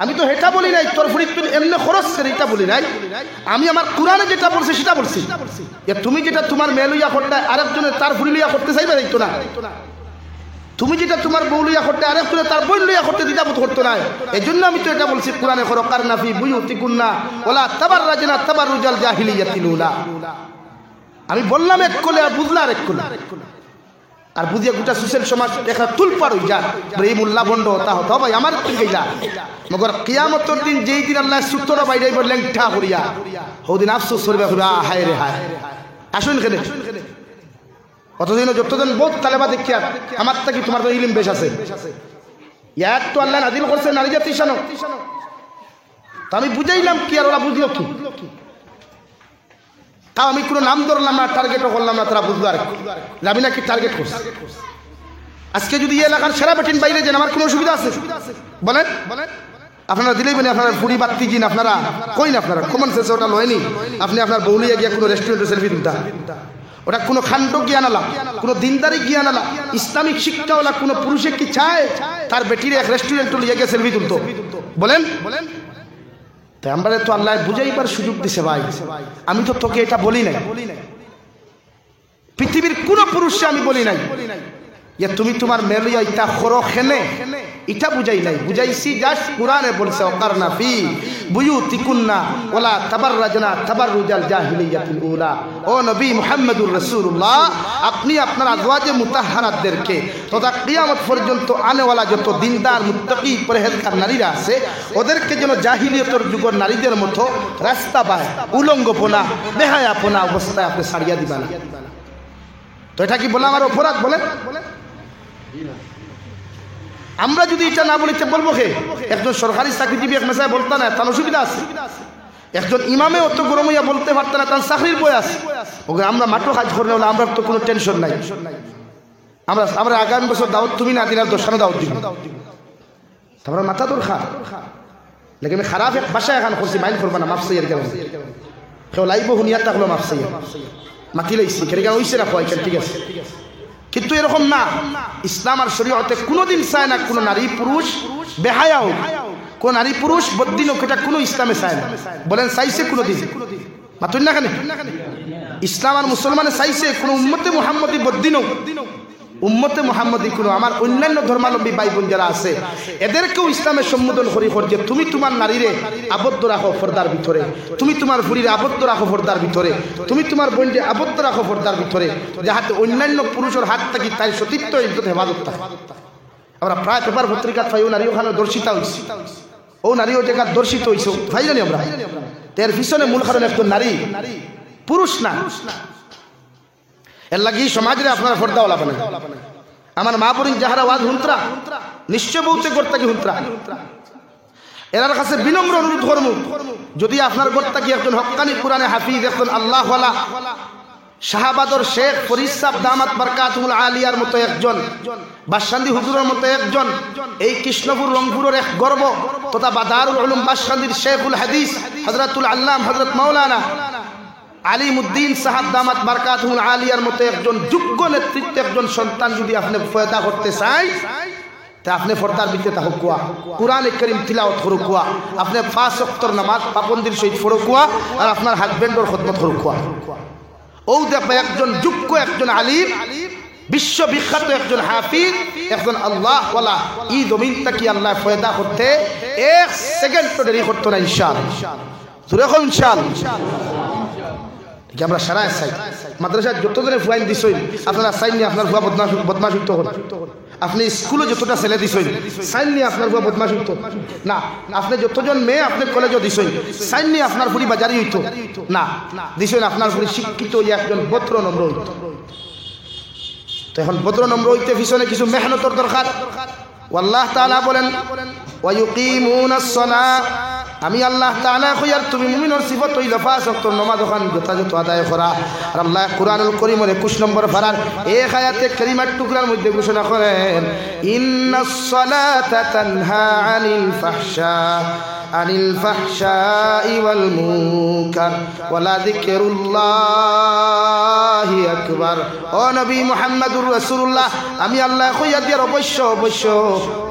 আমি তো এটা বলি নাই তোর ফুড়ি তুই এমনি খরচ এটা বলি নাই। আমি আমার কোরআনে যেটা বলছি সেটা বলছি। তুমি যেটা তোমার মেয়ে লইয়া করতে আরেকজনের তার ফুড়ি লইয়া করতে চাইবে তো না। তুমি যেটা তোমার বউ লইয়া করতে আরেকজনের তার বই লইয়া করতে দ্বিধা বোধ করতো না। এই জন্য আমি তো এটা বলছি কোরআনে করো কারনা ফি বুয়ুতিকুন্না ওয়ালা তাবাররাজনা তাবাররুজাল জাহিলিয়াতিল উলা। আমি বললাম এক কোলে আর বুঝলা আরেক কোলে, আর বুঝিয়া গোটা সুশীল সমাজ একটা তুলপার হই যা এই মোল্লা বন্ড হতা হতো ভাই আমার কি গেলা। মগর কিয়ামতের দিন যেই দিন আল্লাহ সূত্রটা বাইরে লেংঠা করিয়া ওদিন আফসোস করবে হায় রে হায়। আসুন কেন অতদিন যতদিন বহুত তালেবা দেখিয়া আমার তা কি তোমার তো ইলিম বেশ আছে। এক তো আল্লাহ নাজিল করছে নারী জাতি শানো, তা আমি বুঝাইলাম কি আর ওরা বুঝলো কি। তাও আমি কোনো নাম ধরলাম না, টার্গেটও করলাম না, তারা বুঝলো আর আমি নাকি টার্গেট করছি। আজকে যদি এই এলাকার সেরা বেটিন বাইরে যান আমার কোনো অসুবিধা আছে বলেন? আপনারা দিলেই মানে আপনারা ফুড়ি বাত্তি কিন আপনারা কই না, আপনারা কমন সেন্সে ওটা লয়নি। আপনি আপনার বউলিয়া গিয়া কোনো রেস্টুরেন্টে সেলফি তুলতা, ওটা কোনো খান্ড জ্ঞান আলা, কোনো দিনদারি জ্ঞান আলা, ইসলামিক শিক্ষাওয়ালা কোনো পুরুষে কি চায় তার বেটির এক রেস্টুরেন্টে লিয়ে গিয়ে সেলফি তুলতো? বলেন? তাই আমরা তো আল্লাহ বুঝাইবার সুযোগ দিছে ভাই। আমি তো তোকে এটা বলি নাই, পৃথিবীর কোন পুরুষে আমি বলি নাই যে তুমি তোমার মেলিয়া ইটা খরো খেনে, এটা বুঝাই নাই। বুঝাইছি জাস্ট কোরআনে বলছে ওয়াকারনা ফি বুয়ুতিকুন্না ওয়ালা তাবাররাজনা তাবাররুজাল জাহিলিয়াতিল উলা। ও নবী মুহাম্মদুর রাসূলুল্লাহ, আপনি আপনার আজওয়াজে মুতাহহারাতদেরকে তথা কিয়ামত পর্যন্ত আনেওয়ালা যত দিনদার মুত্তাকি পরহেজগার নারীরা আছে ওদেরকে যেন জাহিলিয়তের যুগের নারীদের মতো রাস্তা পায় উলঙ্গপনা বেহায়াপনা অবস্থায় আপনি ছাড়িয়া দিবা না। তো এটা কি বলে আমার অপরাধ? বলেন আমরা যদি এটা না বলিতে বলবো কে? একজন সরকারি চাকরিজীবী এক মেসায় বলতে না তার অসুবিধা আছে, একজন ইমামে অত গরম হইয়া বলতে পারত না তার চাকরির বই আছে। ওকে আমরা মাঠও কাজ করে হলে আমরা তো কোনো টেনশন নাই। আমরা আগামী বছর দাওয়াত তুমি না দিলাম দোষানো দাওয়াত দিব, তারপরে মাথা তোর খা লেকিন আমি খারাপ এক বাসায় এখন করছি মাইন্ড করবা না, মাফ সাইয়ার কেমন কেউ লাইব হুনিয়া থাকলো মাফ সাইয়া মাতি লাইছি কেন হইছে না কয় ঠিক আছে। কিন্তু এরকম না, ইসলাম আর শরীয়তে কোনোদিন চায় না কোনো নারী পুরুষ বেহায়া হোক, কোন নারী পুরুষ বদ্দিন হোক, এটা কোনো ইসলামে চায় না। বলেন চাইছে কোনোদিন? মাতুন না কেন? ইসলাম আর মুসলমানে চাইছে কোনো উম্মতে মুহাম্মদী বদ্দিন হোক, উম্মতে মুহাম্মদী কোনো আমার অন্যান্য ধর্মাবলম্বী ভাই বোন যারা আছে এদেরকেও ইসলামের সম্বোধন করি যে তুমি তোমার নারীরে আবদ্ধ রাখো পর্দার ভিতরে, তুমি তোমার ভুড়িরে আবদ্ধ রাখো পর্দার ভিতরে, তুমি তোমার বোনকে আবদ্ধ রাখো পর্দার ভিতরে, যাহাতে অন্যান্য পুরুষের হাত থাকি তাই সতীত্ব ইজ্জত হেফাজত থাকে। আমরা প্রায় পেপার পত্রিকা পাই ও নারী ওখানে দর্শিতা হয়েছি, ও নারী ও জায়গা দর্শিত হয়েছে ভাই জানি আমরা। এর পিছনে মূল কারণ একজন নারী, পুরুষ না। এর লাগি সমাজে আপনারা পর্দা ওলা বানান। আমার মা বোন যাহারা ওয়াজ হুন্ত্রা নিশ্চয় বলতে করতে কি হুন্ত্রা, এরার কাছে বিনম্র অনুরোধ করব যদি আপনার গর্তা কি একজন হক্কানি কোরআনে হাফিজ একজন আল্লাহওয়ালা শাহাবাদর শেখ ফরিদ সাহেব দামাত বারকাতুল আলিয়ার মতো একজন, বাদশান্দি হুজুরের মতো একজন, এই কৃষ্ণপুর রংপুরের এক গর্ব তথা বাদারুল উলুম বাদশান্দির শেখুল হাদিস হযরতুল আল্লাম হযরত মাওলানা আলিমউদ্দিন সাহাব দামাত বারকাতুল আলিয়ার মতো একজন যোগ্য নেতৃত্ব একজন সন্তান যদি আপনি পয়দা করতে চাই তা আপনি পর্দার ভিতরে থাকুক কুয়া, কুরআন কারীম তিলাওয়াত করুক কুয়া, আপনি 5 ওয়াক্তের নামাজ পাবন্দির সহিত পড়ুক কুয়া, আর আপনার হাজবেন্ডর খিদমত করুক কুয়া। ও দেখবে একজন যোগ্য একজন আলিম বিশ্ববিখ্যাত একজন হাফিজ একজন আল্লাহওয়ালা এই জমিনটা কি আল্লাহ পয়দা করতে 1 সেকেন্ড দেরি করতো না ইনশাআল্লাহ। জোরে কও ইনশাআল্লাহ। আমরা সারা চাই মাদ্রাসায় যতজনে ফুয়াইন দিছই আপনারা চাইন নি আপনার ভুয়া বদমাশ হইতো হন, আপনি স্কুলে যতটা ছেলে দিছই চাইন নি আপনার ভুয়া বদমাশ হইতো না, আপনি যতজন মেয়ে আপনি কলেজও দিছই চাইন নি আপনার ফুরি বাজারি হইতো না, দিছই আপনার ফুরি শিক্ষিত একজন ভদ্র নম্র হইতো। তো এখন ভদ্র নম্র হইতে পিছনে কিছু মেহনতের দরকার। আল্লাহ তাআলা বলেন ওয়ায়ুকিমুনাস সালাহ, আমি আল্লাহ তাআলা কইয়ার তুমি মুমিনের সিফত হইল 5 ওয়াক্তের নামাজ ওখান যথাযথ আদায় করা। আর আল্লাহ কুরআনুল কারীমের 21 নম্বর পারার এক আয়াতে কারিমার টুকরার মধ্যে ঘোষণা করেন ইন্নাস সালাতা তানহা আনিল ফাহশা আনিল ফাহশাই ওয়াল মুনকার ওয়ালা যিকরুল্লাহি আকবার। ও নবী মুহাম্মদুর রাসূলুল্লাহ, আমি আল্লাহ কইয়া দিয়ার অবশ্য অবশ্য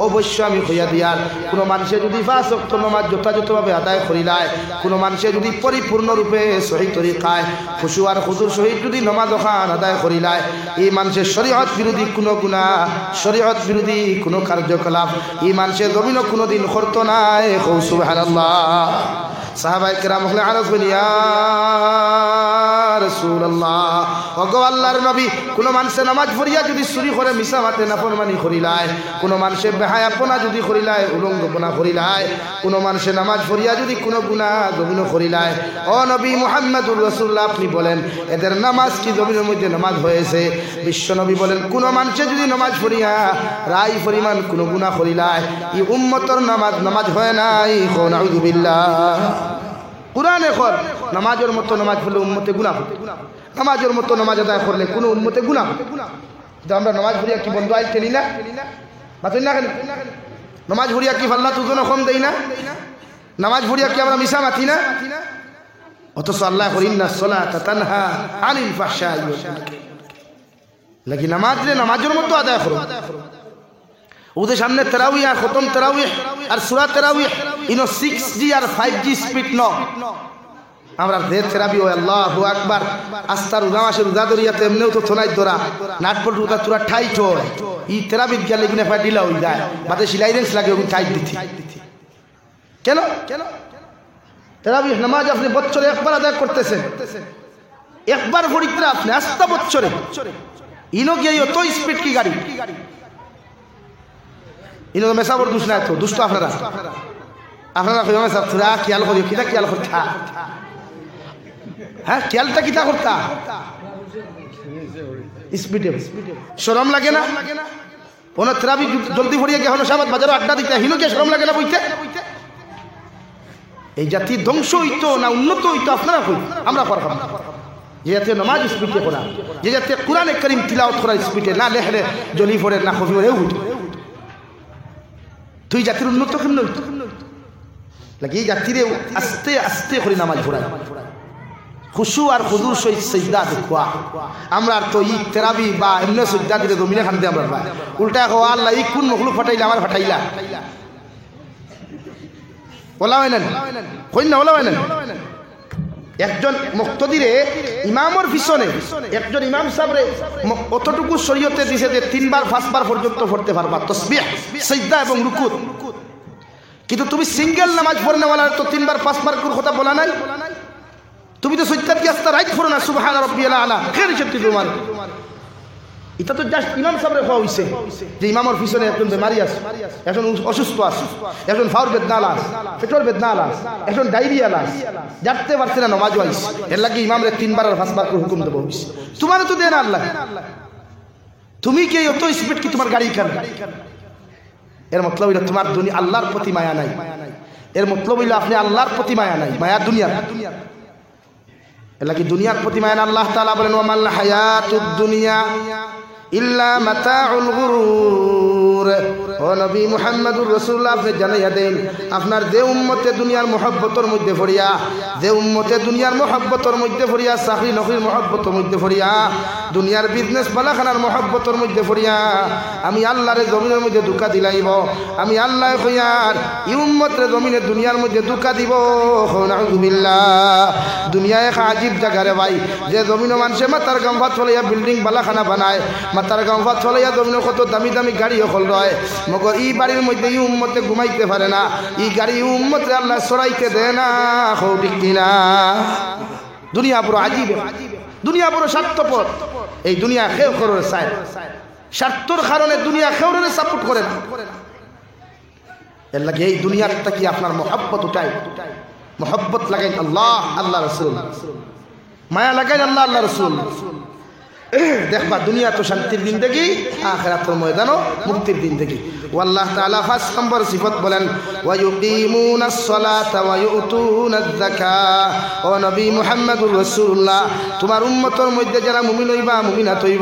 অবশ্য আমি কইয়া দিয়ার কোনো মানুষে যদি 5 ওয়াক্ত নামাজ যথাযথভাবে আদায় করিলায়, কোনো মানুষে যদি পরিপূর্ণরূপে সহি তরিকায় খুশু আর খুদুর সহিত যদি নামাজ ওখান আদায় করিলায়, এই মানুষের শরীয়ত বিরোধী কোনো গুনাহ, শরীয়ত বিরোধী কোনো কার্যকলাপ এই মানুষের জমিনও কোনোদিন করতো নাই। সুবহানাল্লাহ। সাহাবায়ে কেরাম হলে আরজ বলি ইয়া রাসূলুল্লাহ, ওগো আল্লাহর নবী, কোন মানুষে নামাজ পড়িয়া যদি চুরি করে মিছা মাতে নাফরমানি করিলায়, কোন মানুষে বেহায়াপনা যদি করিলায়, উলঙ্গপনা করিলায়, কোন মানুষে নামাজ পড়িয়া যদি কোনো গুনাহ জমিন করিলায়, ও নবী মুহাম্মদুর রাসূলুল্লাহ আপনি বলেন এদের নামাজ কি জমিনের মধ্যে নামাজ হয়েছে? বিশ্ব নবী বলেন কোন মানুষে যদি নামাজ পড়িয়া রাই পরিমাণ কোনো গুনাহ করিলায়, এই উম্মতর নামাজ হয় নাই। নাউযু বিল্লাহ। কুরআনে কর নামাজের মতো নামাজ পড়লে উম্মতে গুনাহ হবে, নামাজের মতো নামাজ আদায় করলে কোনো উম্মতে গুনাহ হবে। কিন্তু আমরা নামাজ পড়িয়া কি বন্ধু আইল খেলি না, বাতুই না, নামাজ পড়িয়া কি আল্লাহ তুজনে কম দেই না, নামাজ পড়িয়া কি আমরা মিছা মাতি না? অথচ আল্লাহ ইন্নাস সালাতা তানহা আনিল ফাহশাই ওয়াল মুনকার। লাগি নামাজ রে নামাজের মতো আদায় করো। ওদের সামনে তারাউই আর খতম তারাউই আর সূরা তারাউই ইনো 6G আর 5G স্পিড ন, আমরা দের থেরাপি হয় আল্লাহু আকবার। আস্তার উদামাসের উদা দরিয়াতে এমনিও তো থোনাই দরা নাটপট উদা তুরা টাইট হয়, ই থেরাপি গেলে গুনে ফা ঢিলা হয়ে যায়, বাদে সিলাইরেন্স লাগে ওগুলো টাইট দিতে। কেন কেন থেরাপি নামাজ আপনি বছরে একবার আদায় করতেছেন, একবার পড়িতে আপনি আস্তা বছরে ইনো গিয়ে অত স্পিড কি গাড়ি, ইনো তো মেসাবর দুষ নাই তো, দুষ্ট আপনারা আপনারা মেসা তোরা খেয়াল করিও, কিতা খেয়াল করতা, হ্যাঁ খেয়ালটা কিতা করতা, স্পিডে শরম লাগে না? ওনার থেরাপি জলদি ভরিয়ে গিয়ে হলো সাবাদ বাজারে আড্ডা দিতে হিনো গিয়ে শরম লাগে না বইতে? এই জাতি ধ্বংস হইতো না উন্নত হইতো আপনারা কই, আমরা করলাম। যে জাতীয় নামাজ স্পিডে করা, যে জাতীয় কোরআনে কারীম তিলাওয়াত করা স্পিডে না লেখলে জলি পড়ে না খফি পড়ে হইতো, তুই জাতির উন্নত কেমন হইতো? লাগে এই জাতিরে আস্তে আস্তে করে নামাজ পড়ায়, খুশু আর খুদুর সহিত সিজদা দেখুয়া। আমরা তো ই তেরাবি বা এমনি সিজদা দিলে জমিনে খান দিয়ে আমরা উল্টা কো আল্লাহ ই কোন মখলুক ফাটাইলা আমার ফাটাইলা, ওলা হয় না কই না, ওলা হয় না। একজন মুক্তদিরে ইমামর পিছনে একজন ইমাম সাহেবরে অতটুকু শরীয়তে দিছে যে 3 বার 5 বার পর্যন্ত পড়তে পারবা তাসবিহ, সিজদা এবং রুকুত। কিন্তু তুমি সিঙ্গেল নামাজ পড়নেওয়ালা তো 3 বার 5 বার করে কথা বলা নাই। তুমি তো সত্যি কি আস্তা রাইট পড়ো না সুবহান রাব্বিয়াল আলা কেন সত্যি তোমার এটা তো জাস্ট ইমাম সাহেবরে হওয়া হইছে যে ইমামর পিছনে একজন বেমারি আছে, একজন অসুস্থ আছে, একজন ফাউর বেদনা আছে, পেটর বেদনা আছে, একজন ডায়রিয়া আছে, জানতে পারছে না নামাজ হইছে, এর লাগি ইমামরে 3 বার আর 5 বার করে হুকুম দেব হইছে। তোমারও তো দেন আল্লাহ, তুমি কি অত স্পিড কি তোমার গাড়ি কেন? এর মতলব হইলো তোমার দুনিয়া আল্লাহর প্রতি মায়া নাই, এর মতলব হইলো আপনি আল্লাহর প্রতি মায়া নাই, মায়া দুনিয়ার। এর লাগি দুনিয়ার প্রতি মায়া না। আল্লাহ তাআলা বলেন ওয়ামাল হায়াতুদ দুনিয়া ইল্লা মাতাউল গুরুর। ও নবী মুহাম্মদুর রাসূলুল্লাহ আপনি জানাইয়া দেন আপনার যে উম্মতে দুনিয়ার মহব্বতের মধ্যে পড়িয়া, যে উম্মতে দুনিয়ার মহব্বতের মধ্যে পড়িয়া, চাকরি নকরির মহব্বতের মধ্যে পড়িয়া, দুনিয়ার বিজনেস বালাখানার মহব্বতের মধ্যে পড়িয়া আমি আল্লাহরে জমিনের মধ্যে ধোঁকা দিলাইব, আমি আল্লাহ কইয়ার ই উম্মতরে জমিনে দুনিয়ার মধ্যে ধোঁকা দিব। নাউযুবিল্লাহ। দুনিয়া এক আজীব জায়গা রে ভাই, যে জমিনে মানুষে মাথার গামফাত ফলাইয়া বিল্ডিং বালাখানা বানায়, মাথার গামফাত ফলাইয়া জমিনে কত দামি দামি গাড়ি হল রয়, মগর ই বাড়ির মধ্যে ই উম্মতে ঘুমাইতে পারে না, ই গাড়ি উম্মতে আল্লাহ সরাইতে দেয় না। ঠিক কিনা? দুনিয়া বড় আজীব, দুনিয়া বড় স্বার্থপর। এই দুনিয়া খেউ করে চায়, স্বার্থর কারণে দুনিয়া খেউরে সাপোর্ট করে না। এর লাগে এই দুনিয়াটা কি আপনার মহব্বত উঠাই, মহব্বত লাগাই আল্লাহ আল্লাহ রসুল, মায়া লাগাই আল্লাহ আল্লাহ রসুল। দেখবা দুনিয়া তো শান্তির জিন্দেগি, আখিরাতের ময়দানও মুক্তির জিন্দেগি। আল্লাহ তাআলা 5 নম্বর সিফত বলেন ওয়া ইউকিমুনাস সালাতা ওয়া ইউতুনাজ যাকাত। ও নবী মুহাম্মদুর রাসূলুল্লাহ তোমার উম্মতের মধ্যে যারা মুমিন হইবা মুমিনাত হইবা